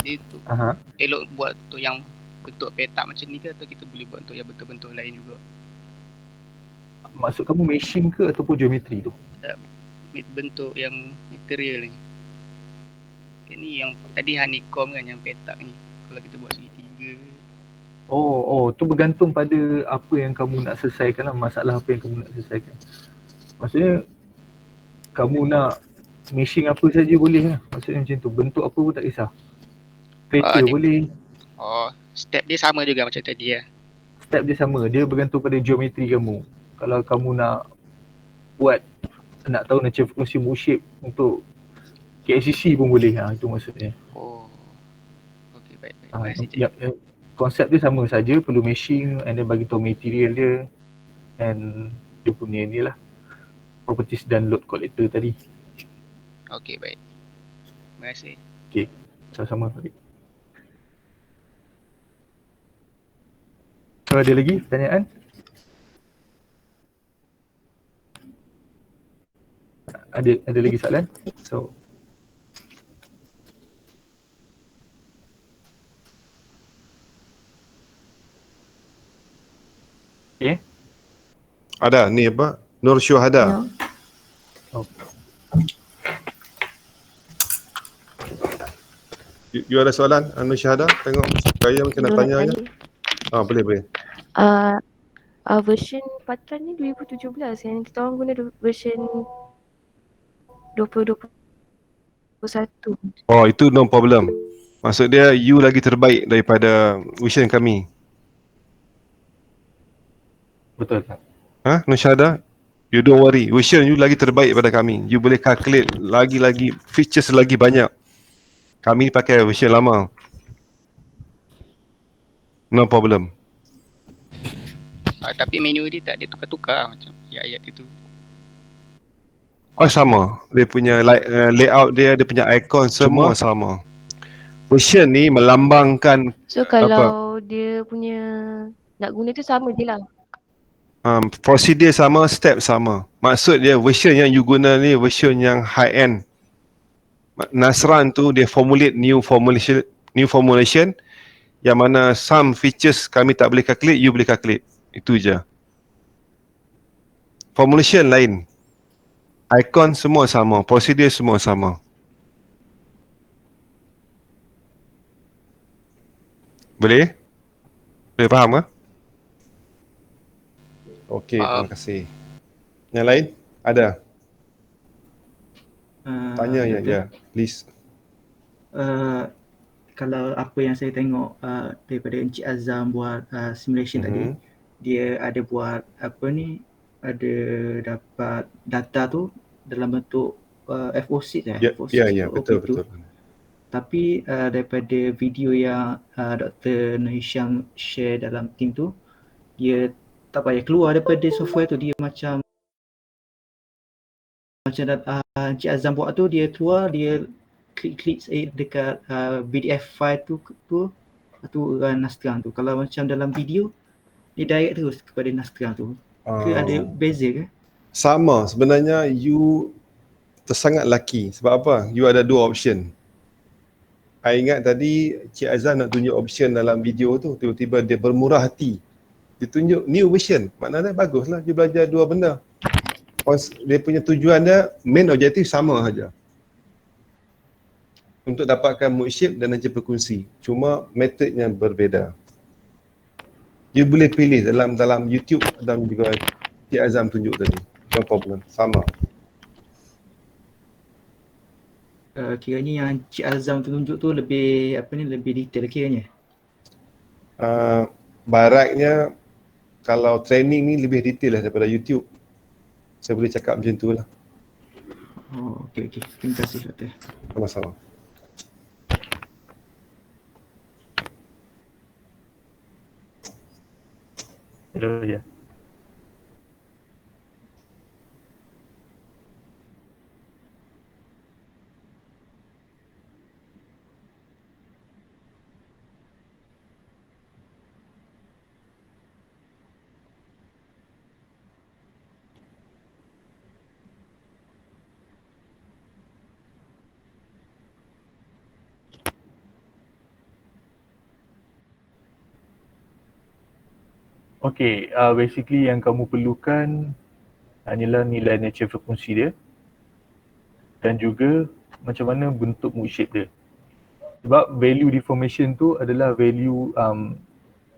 dia tu Aha. elok buat untuk yang bentuk petak macam ni ke, atau kita boleh buat untuk yang bentuk-bentuk lain juga? Maksud kamu meshing ke ataupun geometri tu? Bentuk yang material ni. Ini yang tadi honeycomb kan, yang petak ni. Kalau kita buat segitiga. Tu bergantung pada apa yang kamu nak selesaikan lah, masalah apa yang kamu nak selesaikan. Maksudnya kamu nak meshing apa saja boleh lah. Maksudnya macam tu, bentuk apa pun tak kisah. Kereta boleh. Step dia sama juga macam tadi lah. Step dia sama, dia bergantung pada geometri kamu. Kalau kamu nak buat, nak tahu macam frekuensi move shape untuk KLCC pun boleh, itu maksudnya. Okey, baik. Terima kasih, Cik. Konsep dia sama saja, perlu meshing and then bagi tahu material dia and dia punya ni lah, properties dan load collector tadi. Okey, baik. Terima kasih. Okey, sama-sama. So, ada lagi pertanyaan? Ada lagi soalan? So, okay. Ada ni apa? Nur Syuhada. You ada soalan Nur Syuhada? Tengok saya macam nak tanya je. Boleh. Version Patran ni 2017, yang kita orang guna version 2021. Itu no problem. Maksud dia you lagi terbaik daripada version kami. Betul tak? Nur Syuhada, you don't worry, version you lagi terbaik daripada kami. You boleh calculate lagi features lagi banyak. Kami pakai version lama. No problem. Tapi menu dia tak ada tukar-tukar macam ayat-ayat itu. Sama. Dia punya layout dia punya icon semua sama. Version ni melambangkan So kalau dia punya nak guna tu sama je lah. Procedure sama, step sama. Maksud dia version yang you guna ni version yang high end. Nasran tu dia formulate new formulation yang mana some features kami tak boleh calculate, you boleh calculate. Itu je. Formulation lain. Icon semua sama, prosedur semua sama. Boleh? Boleh faham ke? Okey, terima kasih. Yang lain? Ada? Tanya ya, please. Kalau apa yang saya tengok daripada Encik Azam buat simulation tadi, dia ada buat ada dapat data tu dalam bentuk FO6 Ya, betul. Tapi daripada video yang Dr. Nur Hisham share dalam team tu, dia tak payah keluar daripada software tu, dia macam Encik Azam buat tu, dia keluar, dia klik dekat PDF file tu run Naskah tu. Kalau macam dalam video, dia direct terus kepada Naskah tu. Ke ada beza ke? Sama, sebenarnya you tersangat lucky. Sebab apa? You ada dua option. I ingat tadi Cik Azam nak tunjuk option dalam video tu, tiba-tiba dia bermurah hati. Dia tunjuk new version. Maknanya baguslah dia belajar dua benda. Dia punya tujuan dia, main objektif sama saja. Untuk dapatkan mood shape dan energy frekuensi. Cuma metodnya berbeza. You boleh pilih dalam YouTube dan juga Cik Azam tunjuk tadi. No problem, sama. Kiranya yang Cik Azam tunjuk tu lebih lebih detail kiranya. Baratnya kalau training ni lebih detail lah daripada YouTube. Saya boleh cakap macam tu lah. Okey. Terima kasih Doktor. Sama-sama. Hello, ya. Okay, basically yang kamu perlukan hanyalah nilai natural frekuensi dia dan juga macam mana bentuk mood shape dia. Sebab value deformation tu adalah value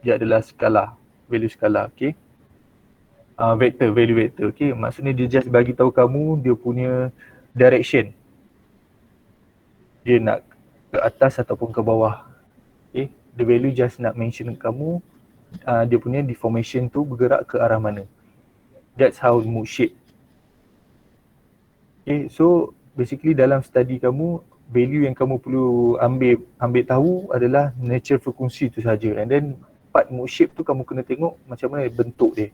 dia adalah skala, value skala, okay. Vector, value vector, okay. Maksudnya dia just bagi tahu kamu dia punya direction. Dia nak ke atas ataupun ke bawah, okay. The value just nak mention kamu dia punya deformation tu bergerak ke arah mana. That's how mood shape. Okay, so basically dalam study kamu, value yang kamu perlu ambil tahu adalah natural frekuensi tu saja, and then part mood shape tu kamu kena tengok macam mana bentuk dia.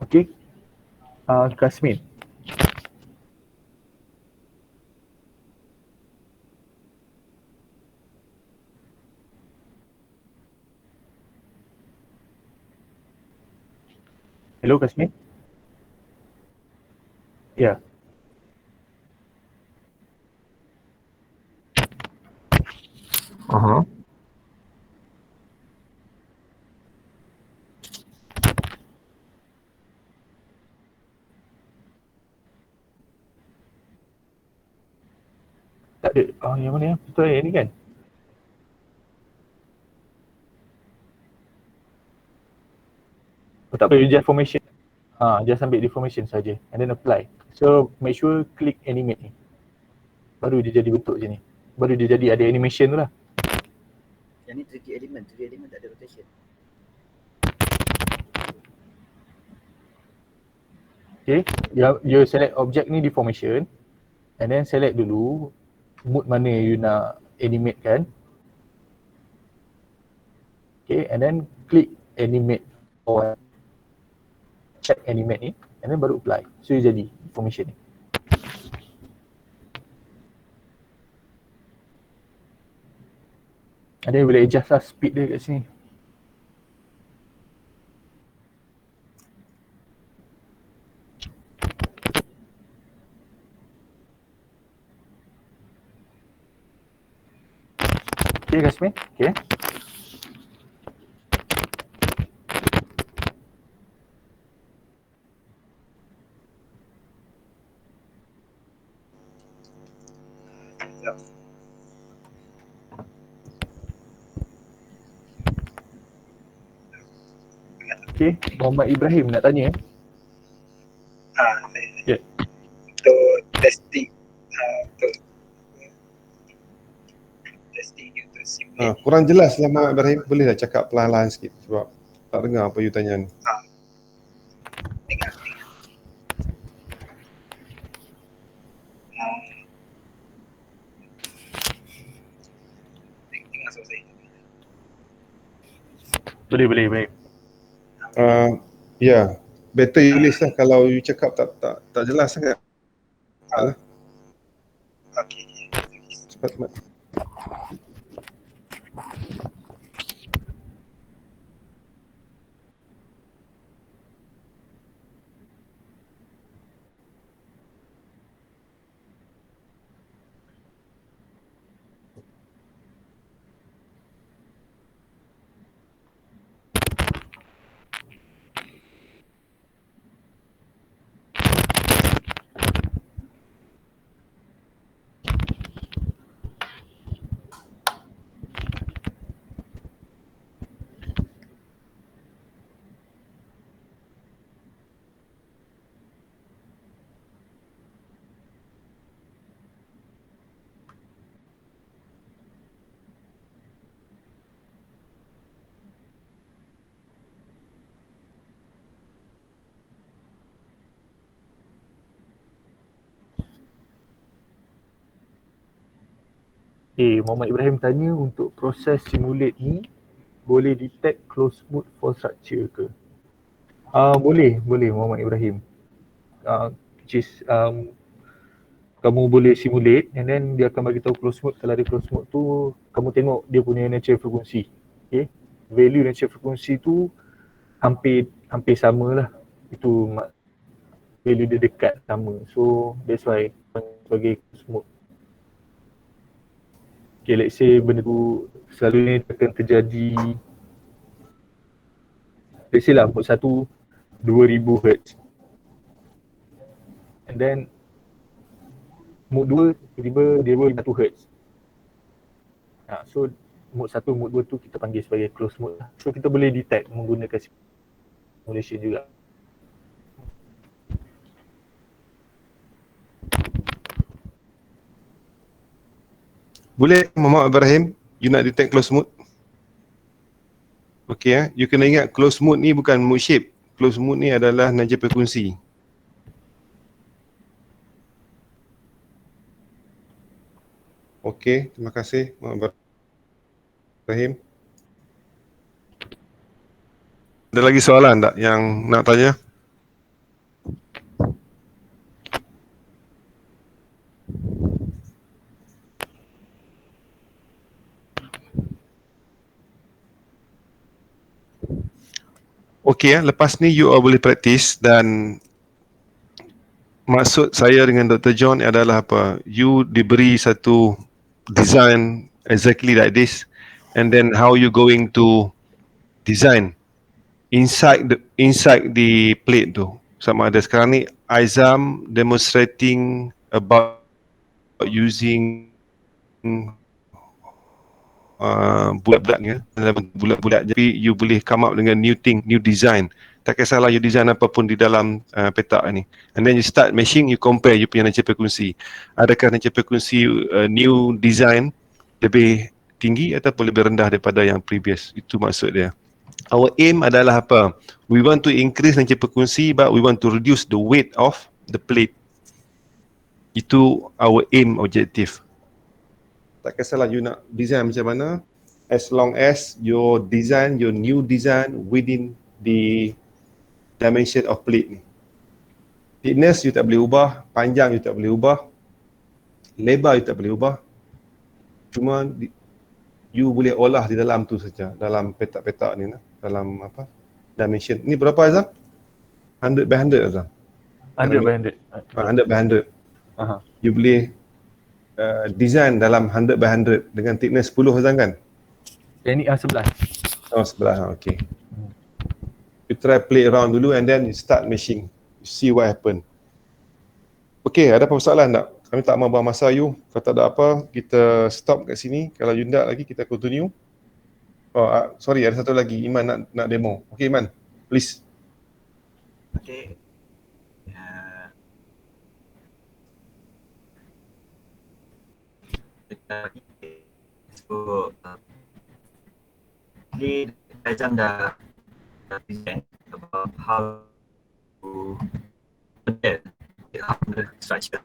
Okay, Kasmin. Hello Kasmin. Ya. Aha. Tak ada. Yang mana ya? Betul yang ni kan? Oh, tak apa, you just formation. Just ambil deformation saja and then apply. So make sure click animate ni. Baru dia jadi bentuk je ni. Baru dia jadi ada animation tu lah. Yang ni 3D element tak ada rotation. Okay, you select object ni deformation and then select dulu mood mana you nak animate kan. Okay, and then click animate or check animate ni and then baru apply. So you jadi deformation ni. Ada boleh adjust lah speed dia kat sini. Okay Kasmin, okay. Okay, Muhammad Ibrahim nak tanya. Saya. Ya. Untuk testing, untuk testing untuk simulate. Kurang jelas lah Muhammad Ibrahim, boleh tak cakap perlahan-lahan sikit sebab tak dengar apa you tanya ni. Dengar. Dengar suara saya. Boleh, baik. Ya, better you list lah kalau you cakap tak jelas sangat. Okey. Cepat. Muhammad Ibrahim tanya untuk proses simulate ni boleh detect closed mode for structure ke? Boleh Muhammad Ibrahim. Which is kamu boleh simulate and then dia akan bagi tahu closed mode. Kalau ada closed mode tu kamu tengok dia punya natural frequency. Okay, value natural frequency tu hampir sama lah. Itu value dia dekat sama. So that's why sebagai closed mode. Okay, let's say benda tu selalunya akan terjadi, let's say lah mode 1 2000 Hz, and then mode 2 tiba-tiba dia 500 Hz. So mode 1, mode 2 tu kita panggil sebagai close mode lah. So kita boleh detect menggunakan simulation juga. Boleh Muhammad Ibrahim, you nak detect close mode? Okay, you kena ingat close mode ni bukan mode shape. Close mode ni adalah naja frekuensi. Okay, terima kasih Muhammad Ibrahim. Ada lagi soalan tak yang nak tanya? Okey, lepas ni you all boleh praktis, dan maksud saya dengan Dr. John adalah apa? You diberi satu design exactly like this, and then how you going to design inside the plate tu. Sama ada sekarang ni Aizam demonstrating about using bulat-bulat ni, bulat-bulat, jadi you boleh come up dengan new thing, new design. Tak kisahlah you design apapun di dalam petak ni, and then you start meshing, you compare you punya nature frekuensi. Adakah nature frekuensi new design lebih tinggi ataupun lebih rendah daripada yang previous? Itu maksud dia. Our aim adalah apa? We want to increase nature frekuensi, but we want to reduce the weight of the plate. Itu our aim, objective. Tak kisahlah you nak design macam mana, as long as your design, your new design within the dimension of plate ni. Thickness you tak boleh ubah, panjang you tak boleh ubah, lebar you tak boleh ubah. Cuma you boleh olah di dalam tu saja, dalam petak-petak ni lah, dalam apa? Dimension. Ni berapa Azam? 100 by 100 Azam? 100 by 100. 100 by 100. You boleh design dalam 100 by 100 dengan thickness 10 Azam kan? Yang ni 11. Oh 11, okay. You try play around dulu and then you start meshing. You see what happen. Okay, ada apa soalan tak? Kami tak mahu buang masa you. Kalau tak ada apa, kita stop kat sini. Kalau you tak lagi, kita continue. Oh, sorry, ada satu lagi. Iman nak demo. Okay Iman, please. Okay. So, ni Azam dah present about how to model the structure.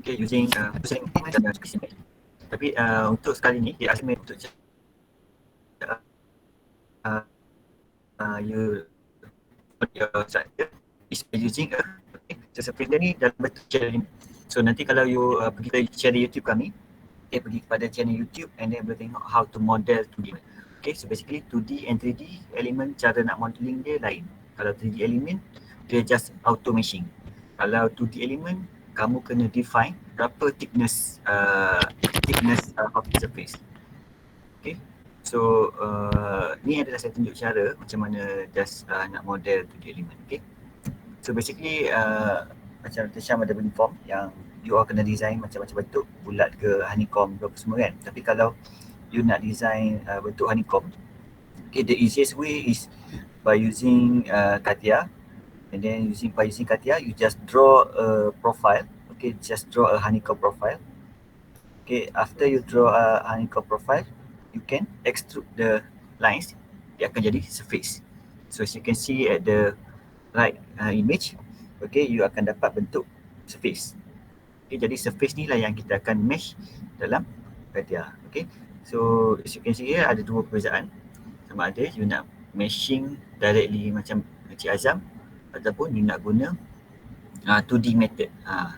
Okay, using specimen. Tapi untuk sekali ni dia estimate untuk you your structure is using surface ni dalam bentuk channel. So nanti kalau you pergi ke channel YouTube kami, pergi kepada channel YouTube and then boleh tengok how to model 2D. Okay, so basically 2D and 3D element cara nak modeling dia lain. Kalau 3D element dia just auto meshing. Kalau 2D element kamu kena define berapa thickness of the surface. Okay, so ni adalah saya tunjuk cara macam mana just nak model 2D element. Okay, so basically macam Syam ada beri form yang you all kena design macam-macam bentuk, bulat ke, honeycomb ke apa semua kan. Tapi kalau you nak design bentuk honeycomb, okay, the easiest way is by using CATIA. And then by using CATIA, you just draw a profile. Okay, just draw a honeycomb profile. Okay, after you draw a honeycomb profile, you can extrude the lines. Dia akan jadi surface. So as you can see at the right image, okay, you akan dapat bentuk surface. Okay, jadi surface ni lah yang kita akan mesh dalam CATIA. Okay, so as you can see here ada dua perbezaan. Sama ada you nak meshing directly macam Encik Azam, ataupun you nak guna 2D method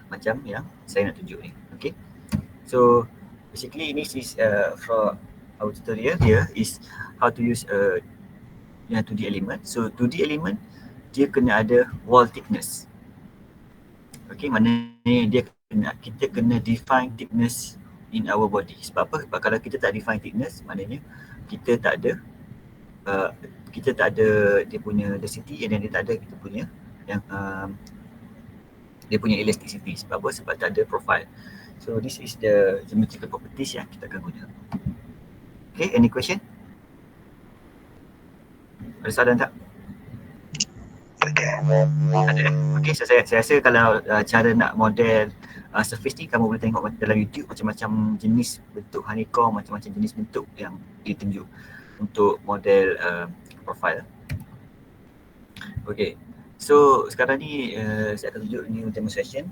macam yang saya nak tunjuk ni. Okay, So basically this is for our tutorial here is how to use yang 2D element. So 2D element dia kena ada wall thickness. Okay, maknanya kita kena define thickness in our body. Sebab apa? Sebab kalau kita tak define thickness, maknanya kita tak ada dia punya density, dan dia tak ada kita punya yang dia punya elasticity. Sebab apa? Sebab tak ada profile. So this is the geometrical properties yang kita akan guna. Okay, any question? Ada soalan tak? Ada. Okay, so saya rasa kalau cara nak model surface ni, kamu boleh tengok dalam YouTube macam-macam jenis bentuk honeycomb, macam-macam jenis bentuk yang ditunjuk untuk model profile. Okay, so sekarang ni saya akan tunjuk new demonstration.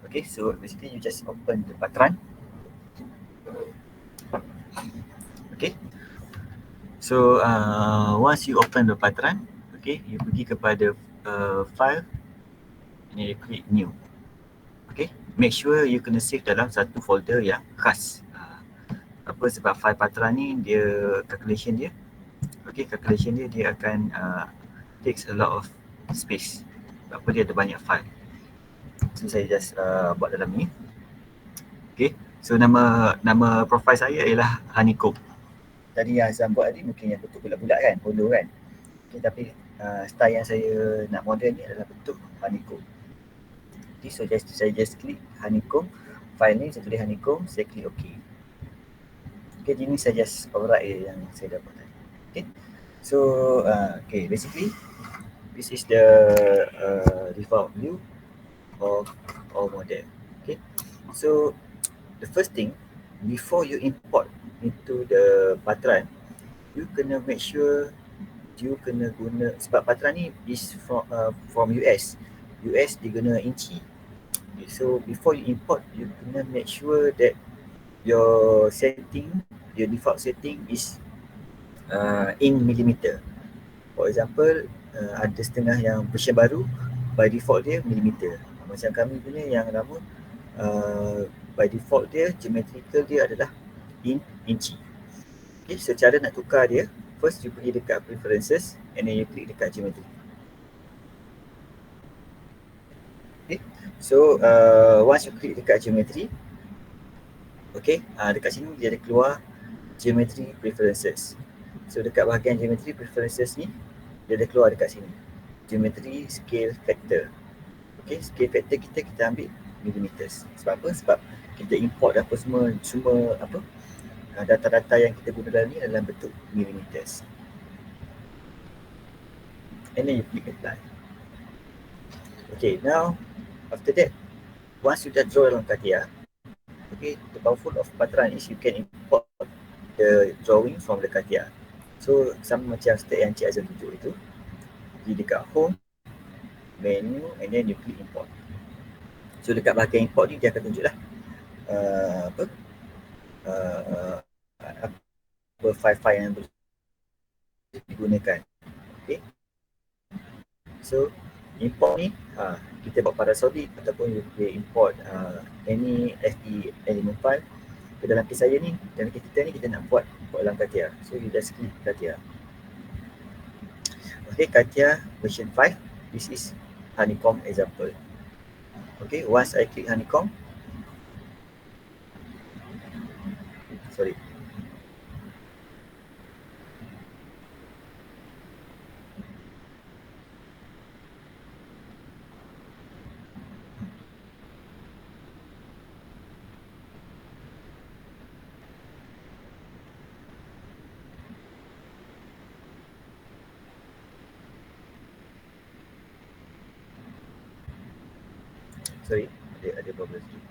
Okay, so basically you just open the Patran. Okay, so once you open the Patran, okay, you pergi kepada file and you klik new. Okay, make sure you kena save dalam satu folder yang khas. Apa sebab file Patran ni dia calculation dia, okay, calculation dia akan takes a lot of space. Sebab apa, dia ada banyak file. So saya just buat dalam ni. Okay, so nama profile saya ialah honeycomb. Tadi yang Azam buat tadi mungkin yang bentuk bulat-bulat kan, hollow kan. Okay, tapi style yang saya nak model ni adalah bentuk honeycomb. Okay, so saya just klik honeycomb, file ni saya tulis honeycomb, saya klik OK. Okay, ini saya just override yang saya dapat tadi. Okay, so okay, basically this is the default view of our model. Okay, so the first thing, before you import into the Patran, you kena make sure you kena guna, sebab Patran ni is from US dia guna inci. Okay, so before you import, you kena make sure that your default setting is in millimeter. For example, ada setengah yang version baru by default dia millimeter. Macam kami punya yang lama by default dia geometrical dia adalah in inci. Okay, so cara nak tukar dia, first you pergi dekat preferences and then you klik dekat geometry. Okay, so once you klik dekat geometry, okay, dekat sini dia ada keluar geometry preferences. So dekat bahagian geometry preferences ni, dia ada keluar dekat sini geometry scale factor. Okay, scale factor kita ambil millimeters. Sebab apa? Sebab kita import apa semua apa data-data yang kita guna dalam ni dalam bentuk millimeters. And then you click apply. Okay, now after that, once you dah draw dalam CATIA, okay, the powerful of Patran is you can import the drawing from the CATIA. So sama macam step yang Cik Azam tunjuk itu, pergi dekat home, menu, and then you click import. So dekat bahagian import ni dia akan tunjuklah apa file-file yang boleh digunakan. Okay, so import ni kita buat pada solid ataupun you boleh import any FE element file. Ke dalam kes saya ni, dalam kes kita ni kita nak buat dalam CATIA. So you just klik CATIA. Okay, CATIA version 5. This is honeycomb example. Okay, once I click honeycomb, sorry. Sorry, ada problem sikit.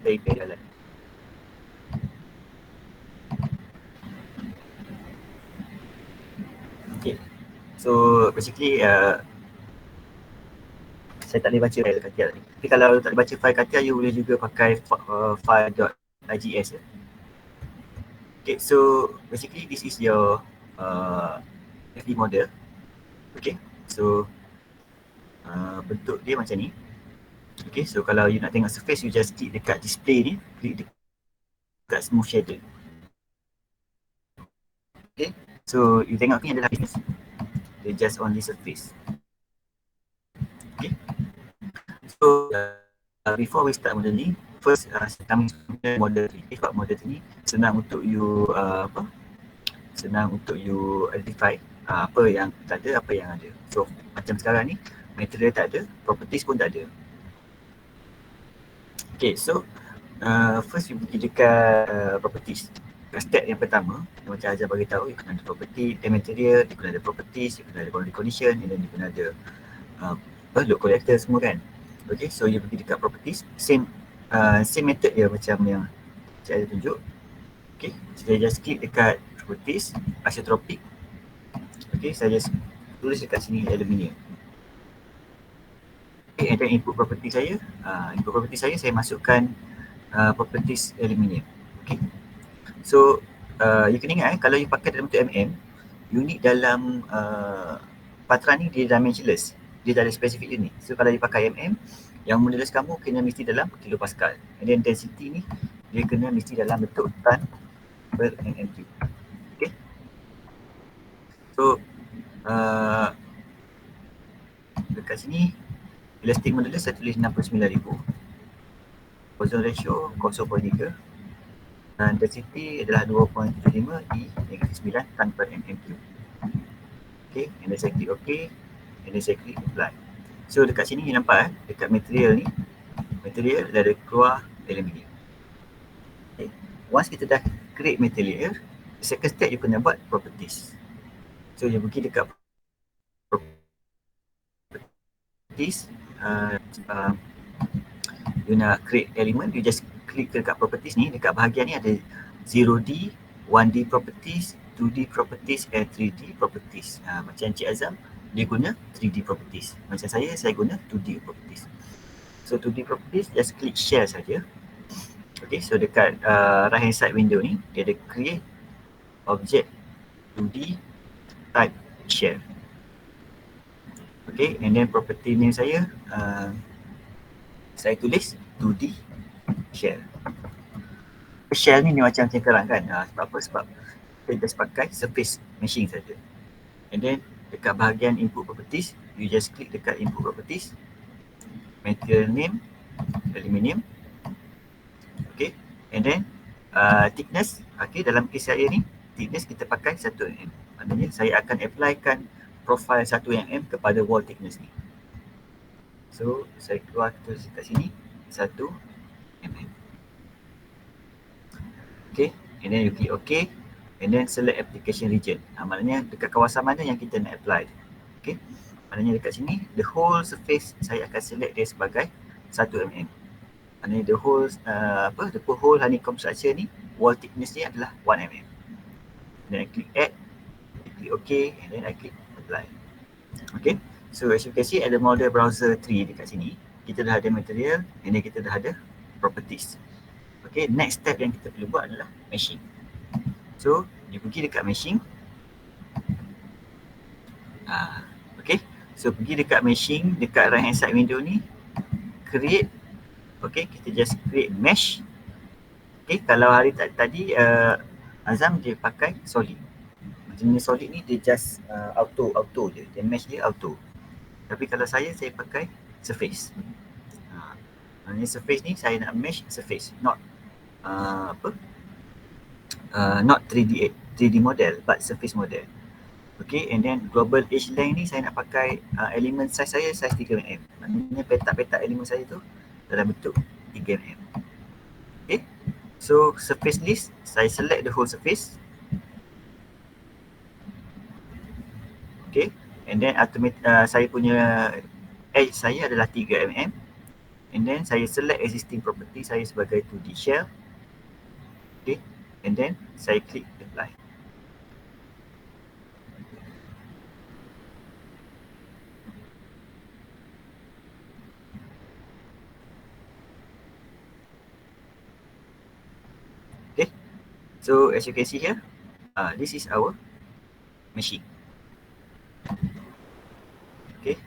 repair jalan. Okay, so basically saya tak boleh baca file Katia ni. Tapi kalau tak boleh baca file Katia, you boleh juga pakai file.igs. Okay, so basically this is your FD model. Okay, so bentuk dia macam ni. Okay, so kalau you nak tengok surface, you just klik dekat display ni, klik dekat smooth shader. Okay, so you tengok ni adalah business. Dia just only surface. Okay, so before we start modeling, first kami model ni, sebab model ni senang untuk you senang untuk you identify apa yang tak ada, apa yang ada. So macam sekarang ni, material tak ada, properties pun tak ada. Okay, so first you pergi dekat properties. Dekat step yang pertama, yang macam Azhar bagi tahu, you kena ada property, material, you kena ada properties, you kena ada boundary condition, and then you kena ada load collector semua kan. Okay, so you pergi dekat properties, same method dia macam yang saya tunjuk. Okay, saya just klik dekat properties, isotropic. Okay, saya just tulis dekat sini aluminium. Okay, and then input property saya, saya masukkan properties aluminium. Okay, so you kena ingat kalau you pakai dalam bentuk unit dalam Patra ni dia dimensionless, dia tak ada specific unit. So kalau you pakai yang modulus kamu kena mesti dalam kilopascal, and then density ni dia kena mesti dalam bentuk ton per mm3. Okay, so dekat sini elastic modulus saya tulis 69,000. Poisson ratio 0.3 dan density adalah 2.75 E-9 ton per mm3. Okay, and then saya klik OK, and then saya klik apply. So dekat sini you nampak dekat material ni, material dah ada keluar aluminium. Okay, once kita dah create material, the second step you kena buat properties. So you pergi dekat properties, you nak create element, you just klik dekat properties ni. Dekat bahagian ni ada 0D, 1D properties, 2D properties and 3D properties. Macam Encik Azam, dia guna 3D properties. Macam saya guna 2D properties. So 2D properties, just klik share saja. Okay, so dekat right hand side window ni, dia ada create object 2D type share. Okay, and then property name saya tulis 2D share. Share ni macam cengkerang kan. Sebab apa? Sebab kita just pakai surface meshing saja. And then dekat bahagian input properties, you just klik dekat input properties, material name aluminium. Okay, and then thickness. Okay, dalam kes saya ni thickness kita pakai 1 mm. Maknanya saya akan applykan profile 1 mm kepada wall thickness ni. So saya keluar tulis kat sini 1 mm. Okay, and then you click OK, and then select application region. Maknanya dekat kawasan mana yang kita nak apply. Okay, maknanya dekat sini the whole surface saya akan select dia sebagai 1 mm. Maknanya the whole honeycomb structure ni, wall thickness dia adalah 1 mm. Then I click add, I click OK, and then I click apply. Okay, so as you can see ada model browser tree dekat sini. Kita dah ada material, and then kita dah ada properties. Okay, next step yang kita perlu buat adalah meshing. So, you pergi dekat meshing. Okay, so pergi dekat meshing, dekat right hand side window ni, create. Okay, kita just create mesh. Okay, kalau hari tadi Azam dia pakai solid. Macam ni solid ni dia just auto je. Dia mesh dia auto. Tapi kalau saya pakai surface. Maknanya surface ni saya nak mesh surface, not not 3D model but surface model. Okay, and then global edge length ni saya nak pakai element size saya size 3mm. Maknanya petak-petak element saya tu dalam bentuk 3mm. Okay, so surface list saya select the whole surface. Okay, and then saya punya edge saya adalah 3mm. and then saya select existing property saya sebagai 2D shell. Okay, and then saya klik apply. Okay, so as you can see here, this is our machine. Okay,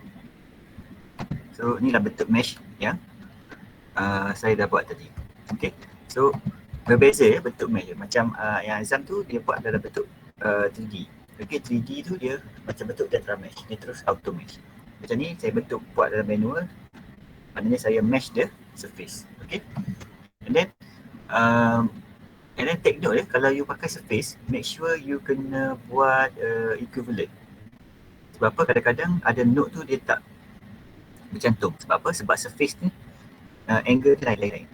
so inilah bentuk mesh yang saya dah buat tadi. Okay, so berbeza ya bentuk mesh dia. Macam yang Azam tu dia buat dalam bentuk 3D. Okay, 3D tu dia macam bentuk tetra mesh, dia terus auto mesh. Macam ni saya bentuk buat dalam manual, maknanya saya mesh the surface. Okay, and then take note ya, kalau you pakai surface, make sure you kena buat equivalent. Sebab apa, kadang-kadang ada node tu dia tak bercantum. Sebab apa? Sebab surface ni angle dia lain-lain.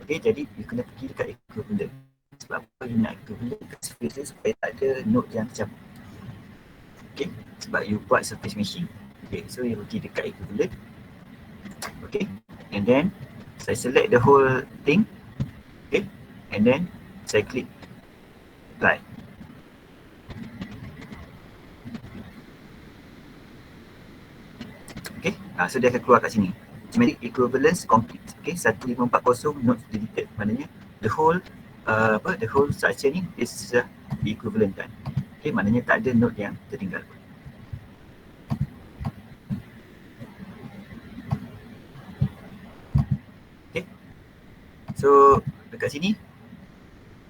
Okay, jadi you kena pergi dekat equivalent. Sebab apa you nak equivalent dekat surface tu supaya tak ada node yang tercampur. Okay, sebab you buat surface meshing. Okay, so you pergi dekat equivalent. Okay, and then saya select the whole thing. Okay, and then saya klik apply. Okay, so dia akan keluar kat sini. Automatic equivalence complete. Okay, 1540 nodes deleted. Maknanya the whole the whole structure ni is equivalent kan. Okay, maknanya tak ada node yang tertinggal. Okay, so dekat sini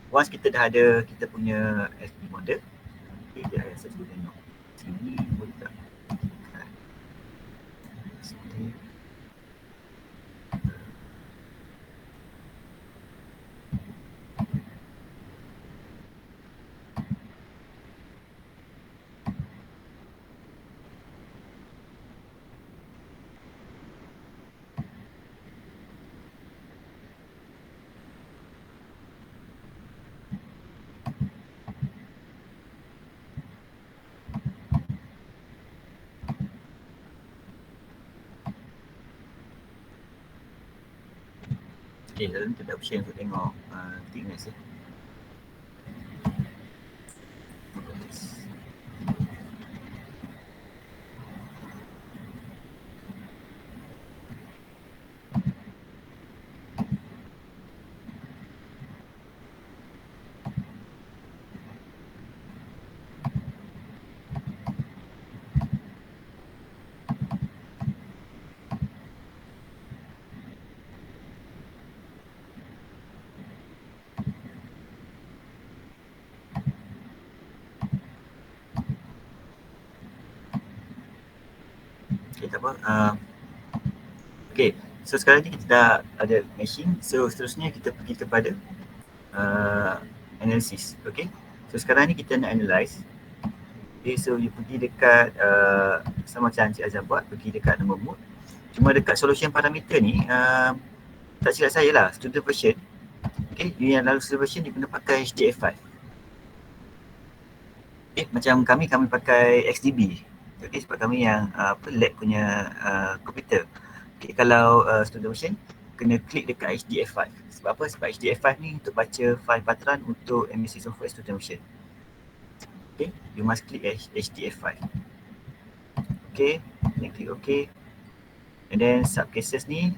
once kita dah ada kita punya FB model, okay, dia akan saya cuba tengok sini boleh tak. Okay, dalam tu ada option untuk tengok thickness ya. Okay, tak apa. Okay, so sekarang ni kita dah ada meshing. So seterusnya kita pergi kepada analysis. Okay, so sekarang ni kita nak analyze. Okay, so you pergi dekat sama macam Encik Azam buat, pergi dekat nama mode. Cuma dekat solution parameter ni tak silap saya lah, student version. Okay, yang lalu student version dia guna pakai HDF5. Okay, macam kami pakai XDB. Okay, sebab kami yang lab punya komputer. Okay, kalau student version kena klik dekat HDF5. Sebab apa? Sebab HDF5 ni untuk baca file pattern untuk MSc Software student version. Okay, you must click HDF5. Okay, then click OK. And then subcases ni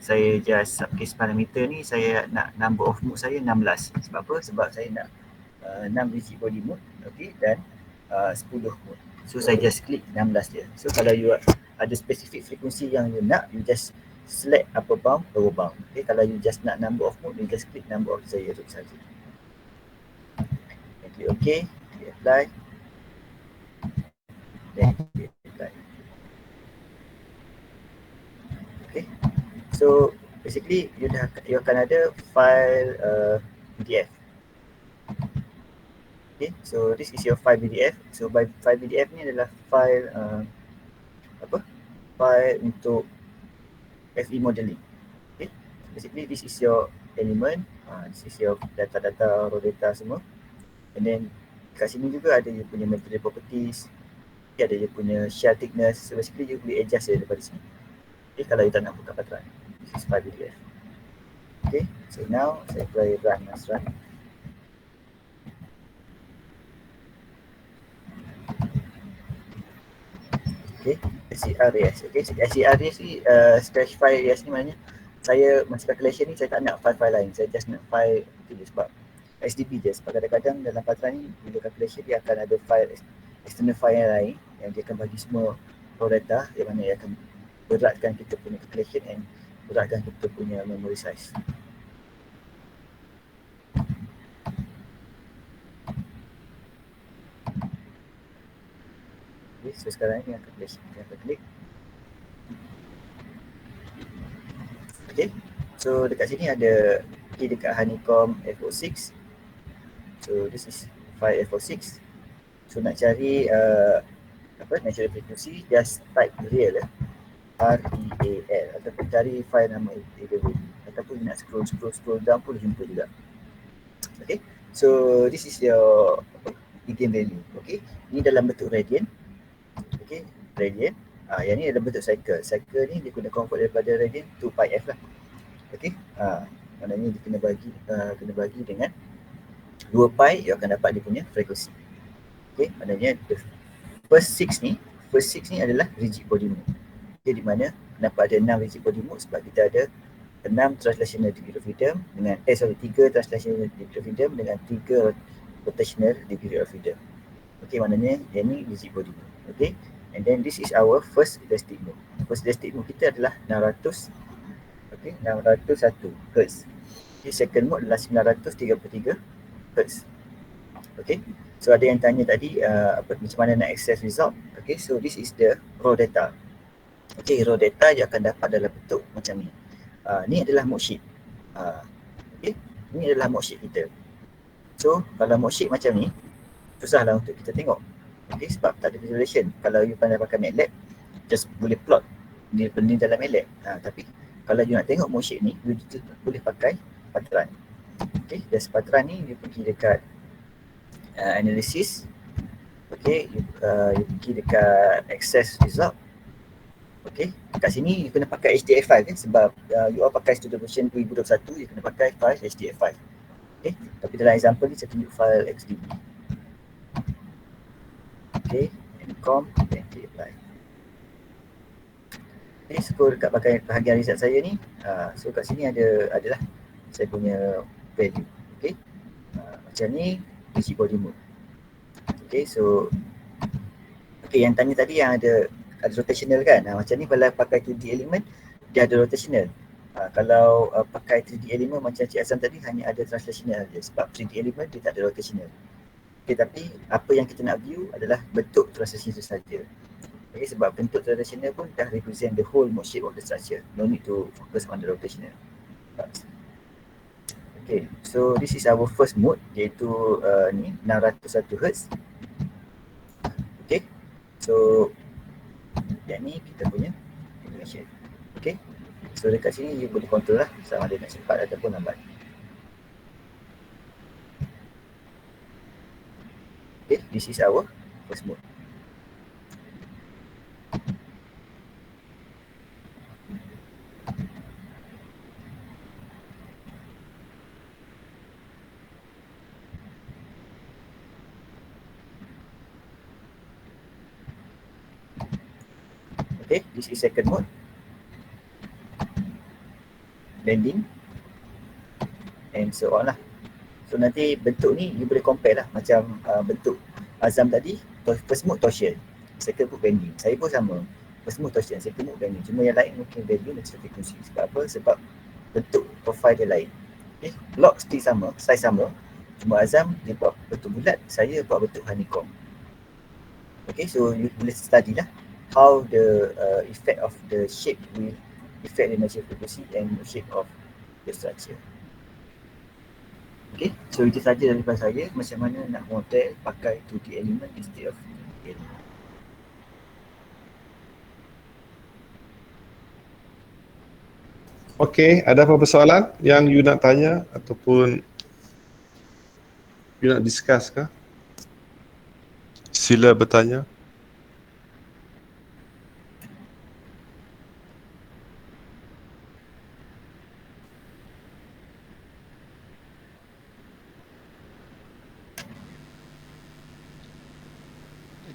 saya just subcase parameter ni saya nak number of mode saya 16. Sebab apa? Sebab saya nak 6 digit body mode. Okay, dan 10 mode. So saya just klik 16 dia. So kalau you ada spesifik frekuensi yang you nak, you just select upper bound, lower bound. Okay, kalau you just nak number of mode, you just klik number of desired saja. Klik OK, klik apply. Then klik apply. Okay, so basically you akan ada file PDF. Okay, so this is your file PDF. So by file PDF ni adalah file file untuk FE modeling. Okay, basically this is your element, this is your data-data raw data semua. And then kat sini juga ada you punya material properties, ada you punya shell thickness. So basically you boleh adjust daripada sini. Okay, kalau you tak nak buka padaran. This is file PDF. Okay, so now saya play run as run. Okay, SCRAS. Okay, SCRAS ni scratch file AS ni maknanya saya masa calculation ni saya tak nak file-file lain. Saya just nak file itu je sebab SDB je. Sebab kadang-kadang dalam padaran ni bila calculation dia akan ada file external file yang lain yang dia akan bagi semua raw data yang mana dia akan beratkan kita punya calculation and beratkan kita punya memory size. Okay, so sekarang ni calculation kita akan klik. Okay, so dekat sini ada key dekat honeycomb F06. So this is file F06. So nak cari natural frequency, just type real REAL ataupun cari file nama AWB ataupun nak scroll down pun jumpa juga. Okay, so this is your eigenvalue. Okay, ini dalam bentuk radian. Okay, radian. Yang ni dalam bentuk cycle. Cycle ni dia kena convert daripada radian to pi f lah. Okay, maknanya dia kena bagi dengan 2 pi, you akan dapat dia punya frekuensi. Okay, maknanya the first 6 ni adalah rigid body mode. Okay, di mana kenapa ada 6 rigid body mode? Sebab kita ada 6 translational degree of freedom dengan 3 translational degree of freedom dengan 3 rotational degree of freedom. Okay, maknanya yang ni rigid body mode. Okay, and then this is our first elastic mode. First elastic mode kita adalah 601 Hz. Okay, second mode adalah 933 Hz. Okay, so ada yang tanya tadi macam mana nak access result. Okay, so this is the raw data. Okay, raw data dia akan dapat dalam bentuk macam ni. Ni adalah mode sheet. Okay, ni adalah mode sheet kita. So kalau mode sheet macam ni, susahlah untuk kita tengok. Okay, sebab tak ada visualization. Kalau you pandai pakai MATLAB, just boleh plot ni dalam MATLAB. Tapi kalau you nak tengok mode sheet ni, you boleh pakai padaran. Okay, dari padaran ni you pergi dekat analysis. Okay, you pergi dekat access result. Okay, kat sini you kena pakai HDF5 kan, sebab you all pakai student version 2021, you kena pakai file HDF5. Okay, tapi dalam example ni saya tunjuk file XDB. Okay, com dan apply. Okay, so dekat bahagian result saya ni, so kat sini adalah saya punya value. Okay, macam ni rigid body mode. Okay, so yang tanya tadi yang ada rotational kan, macam ni kalau pakai 3D element dia ada rotational. Kalau pakai 3D element macam Cik Azam tadi hanya ada translational je, sebab 3D element dia tak ada rotational. Okay, tapi apa yang kita nak view adalah bentuk translation itu saja. Okay, sebab bentuk translational pun dah represent the whole mode shape of the structure. No need to focus on the rotational. Okay, so this is our first mode, iaitu ni 601 Hz. Okay, so yang ni kita punya animation. Okay, so dekat sini you boleh control lah sama ada nak cepat ataupun lambat. Okay, this is our first mode. Okay, this is second mode. Blending and so on lah. So nanti bentuk ni you boleh compare lah, macam bentuk Azam tadi, first mode torsion, second mode bending. Saya pun sama, first mode torsion, second mode bending. Cuma yang lain mungkin value dan frekuensi. Sebab apa? Sebab bentuk profile dia lain. Okay, block still sama, size sama. Cuma Azam dia buat bentuk bulat, saya buat bentuk honeycomb. Okay, so you boleh study lah how the effect of the shape will affect the natural frequency and the shape of the structure. Okay, so itu saja daripada saya macam mana nak model pakai 2D element instead of 3D element. Okay, ada apa-apa soalan yang you nak tanya ataupun you nak discuss kah? Sila bertanya.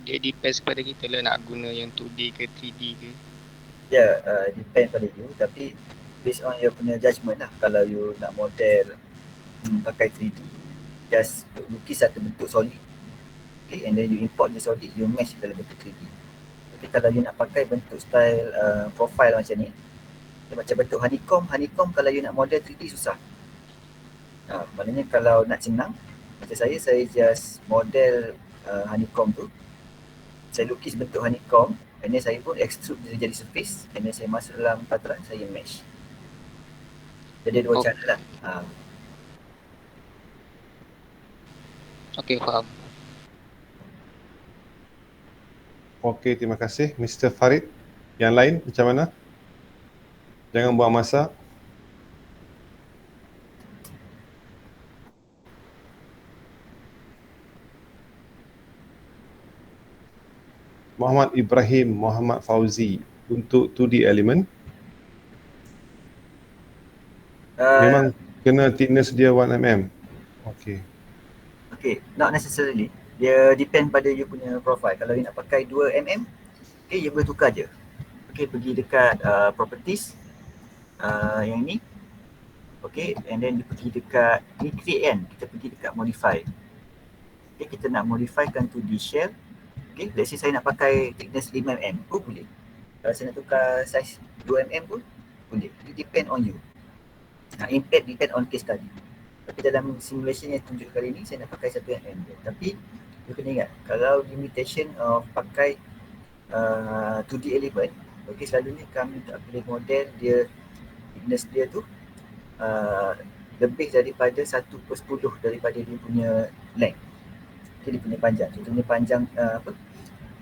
Dia depends pada kita lah nak guna yang 2D ke 3D ke. Ya, depend pada you, tapi based on you punya judgement lah. Kalau you nak model pakai 3D, just lukis satu bentuk solid, okay, and then you import the solid, you mesh dalam bentuk 3D. Tapi kalau you nak pakai bentuk style profile macam ni, macam bentuk honeycomb kalau you nak model 3D susah. Maknanya kalau nak senang, macam saya just model honeycomb tu, saya lukis bentuk honeycomb, and then saya pun extrude dia jadi surface, and then saya masuk dalam patran, saya mesh. Jadi dua cara lah. Okey, faham. Okey, terima kasih Mr. Farid. Yang lain macam mana? Jangan buang masa. Muhammad Ibrahim, Muhammad Fauzi untuk 2D element. Memang kena thickness dia 1mm. Okey. Okay, not necessarily. Dia depend pada you punya profile. Kalau you nak pakai 2mm, okay, you boleh tukar je. Okay, pergi dekat properties yang ni. Okay, and then you pergi dekat ni create kan. Kita pergi dekat modify. Okay, kita nak modifykan 2D shell. Okay, let's say saya nak pakai thickness 5mm pun boleh. Kalau saya nak tukar size 2mm pun boleh. It depend on you. Impact depend on case study. Tapi dalam simulation yang tunjuk kali ni, saya nak pakai 1mm je. Tapi you kena ingat, kalau limitation of pakai 2D element, okay, selalunya kami tak boleh model dia, thickness dia tu lebih daripada 1/10 daripada dia punya length. Okay, dia punya panjang. Contohnya panjang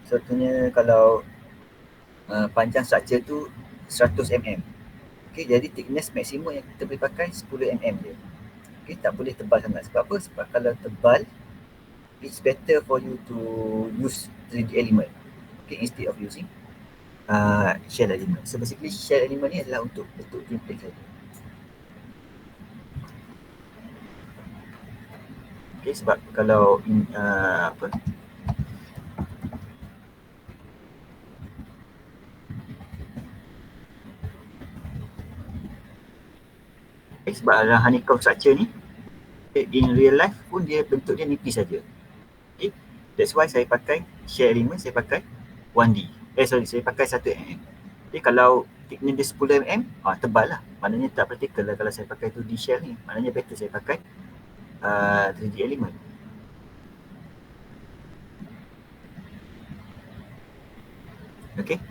contohnya kalau panjang structure tu 100mm. Okay, jadi thickness maksimum yang kita boleh pakai 10mm je. Okay, tak boleh tebal sangat. Sebab apa? Sebab kalau tebal, it's better for you to use 3D element, okay, instead of using shell element. So basically shell element ni adalah untuk template saja. Okay, sebab kalau sebab dalam honeycomb structure ni, in real life pun dia bentuk dia nipis saja. Okay, that's why saya pakai shell element, saya pakai 1D. Saya pakai 1mm. Okay, kalau thickness dia 10mm, tebal lah. Maknanya tak practical lah kalau saya pakai 2D shell ni. Maknanya better saya pakai 3D element. Okay,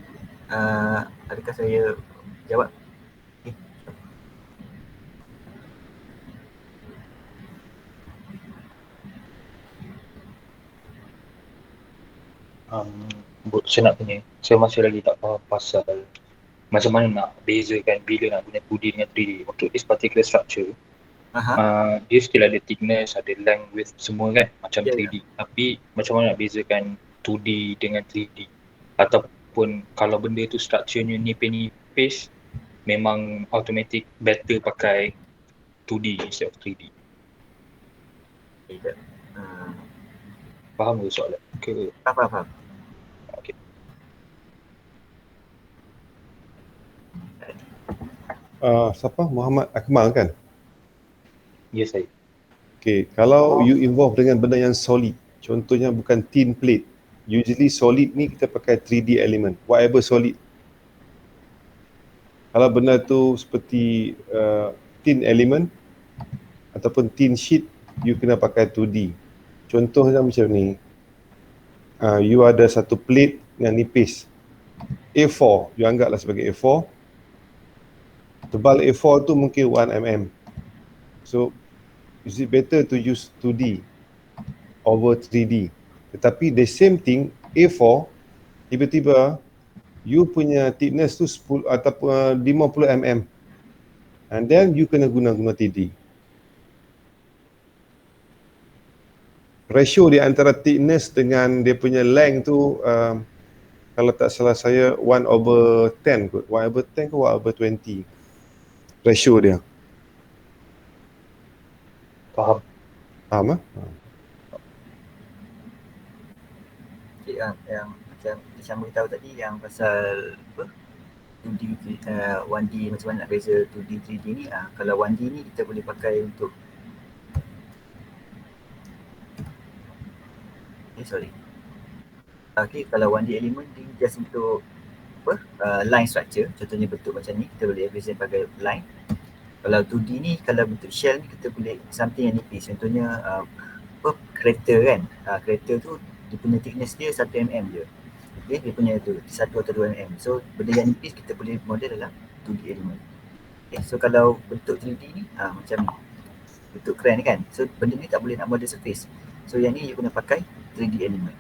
adakah saya jawab? Saya nak tanya, saya masih lagi tak faham pasal macam mana nak bezakan bila nak guna 2D dengan 3D. Untuk this particular structure, dia still ada thickness, ada length, width semua kan, macam 3D. Tapi macam mana nak bezakan 2D dengan 3D? Ataupun kalau benda tu structure-nya nipis-nipis, memang automatic better pakai 2D instead of 3D. Faham ke soalan? Faham. Okay. Siapa? Muhammad Akmal kan? Ya, saya. Okay, kalau you involve dengan benda yang solid, contohnya bukan thin plate, usually solid ni kita pakai 3D element, whatever solid. Kalau benda tu seperti thin element ataupun thin sheet, you kena pakai 2D. Contohnya macam ni, you ada satu plate yang nipis, A4, you anggaplah sebagai A4. Tebal A4 tu mungkin 1mm. So, is it better to use 2D over 3D? Tetapi the same thing, A4, tiba-tiba you punya thickness tu 10 ataupun 50mm. And then you kena guna 3D. Ratio di antara thickness dengan dia punya length tu kalau tak salah saya 1/10 kot. 1/10 ke 1/20 ratio dia. Faham? Faham? tadi yang macam Syam beritahu tadi yang pasal apa 2D 1D macam mana nak beza 2D 3D ni. Kalau 1D ni kita boleh pakai untuk kalau 1D element ni just untuk apa line structure, contohnya bentuk macam ni kita boleh represent pakai line. Kalau 2D ni kalau bentuk shell ni kita boleh something yang nipis, contohnya apa kereta kan. Kereta tu dia punya thickness dia 1 mm je. Okay, dia punya tu 1 atau 2 mm. So benda yang nipis kita boleh model dalam 2D element. Okay, so kalau bentuk 3D ni macam ni, bentuk keren kan. So benda ni tak boleh nak model surface. So yang ni you guna pakai 3D element.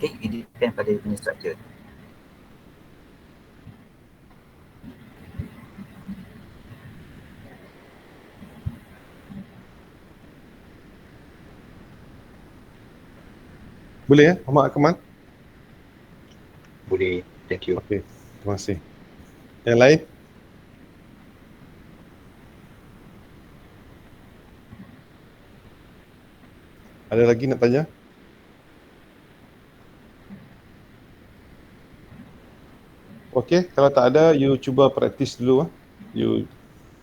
Okay, it depend pada dia punya structure. Boleh ya, Muhammad Akmal? Boleh, thank you. Okey, terima kasih. Yang lain? Ada lagi nak tanya? Okey, kalau tak ada, you cuba practice dulu. You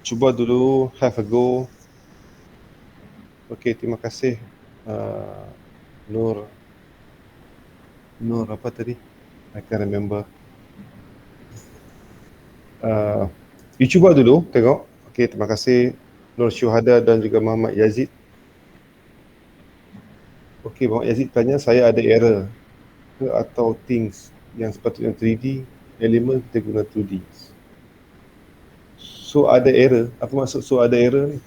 cuba dulu, have a go. Okey, terima kasih. Nur apa tadi? I can't remember. You cuba dulu, tengok. Okey, terima kasih Nur Syuhada dan juga Muhammad Yazid. Okey, Muhammad Yazid tanya, saya ada error ke atau things yang sepatutnya 3D, elemen kita guna 2D. So ada error, apa maksud so ada error ni?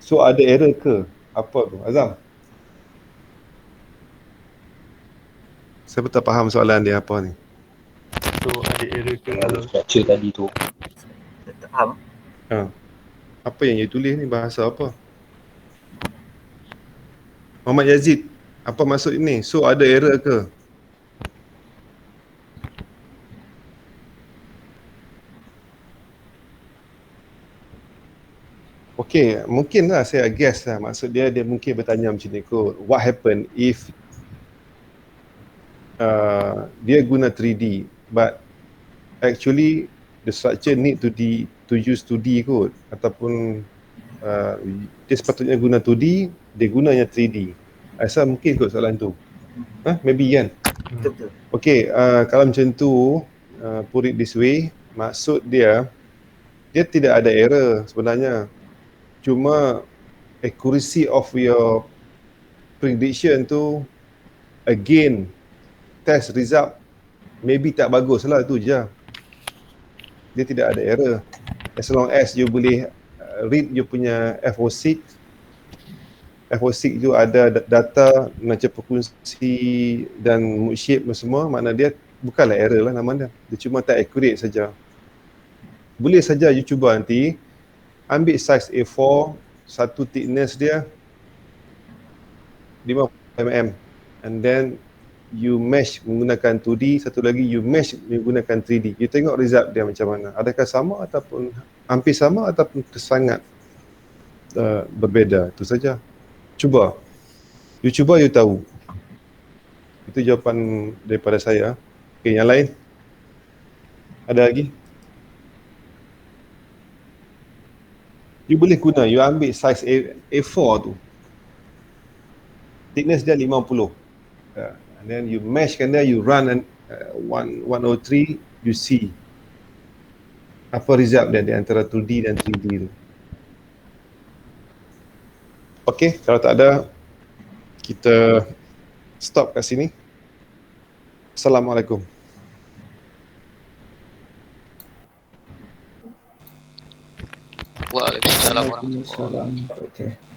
So ada error ke? Apa tu? Azam? Saya tak faham soalan dia apa ni. So ada error ke? Structure tadi tu. Tak faham. Apa yang you tulis ni, bahasa apa? Muhammad Yazid, apa maksud ini? So ada error ke? Okey, mungkinlah saya guess lah. Maksud dia mungkin bertanya macam ni kot. What happen if dia guna 3D but actually the structure need to use 2D kot, ataupun dia sepatutnya guna 2D, dia gunanya 3D. Asal mungkin kot soalan tu. Maybe kan? Betul. Okey, kalau macam tu, put it this way, maksud dia tidak ada error sebenarnya. Cuma accuracy of your prediction tu, again, test result maybe tak bagus lah, tu je. Dia tidak ada error. As long as you boleh read you punya FO6. FO6 tu ada data macam perkongsi dan mood shape semua, makna dia bukanlah error lah nama dia. Dia cuma tak accurate saja. Boleh saja you cuba nanti ambil size A4, satu thickness dia 50mm, and then you mesh menggunakan 2D, satu lagi you mesh menggunakan 3D. You tengok result dia macam mana. Adakah sama ataupun hampir sama ataupun sangat berbeza. Itu saja. Cuba. You cuba, you tahu. Itu jawapan daripada saya. Okey, yang lain? Ada lagi? You boleh guna, you ambil size A4 tu. Thickness dia 50. And then you meshkan dia, you run 103, you see apa result dia di antara 2D dan 3D tu. Okey, kalau tak ada, kita stop kat sini. Assalamualaikum. Waalaikumsalam warahmatullahi wabarakatuh.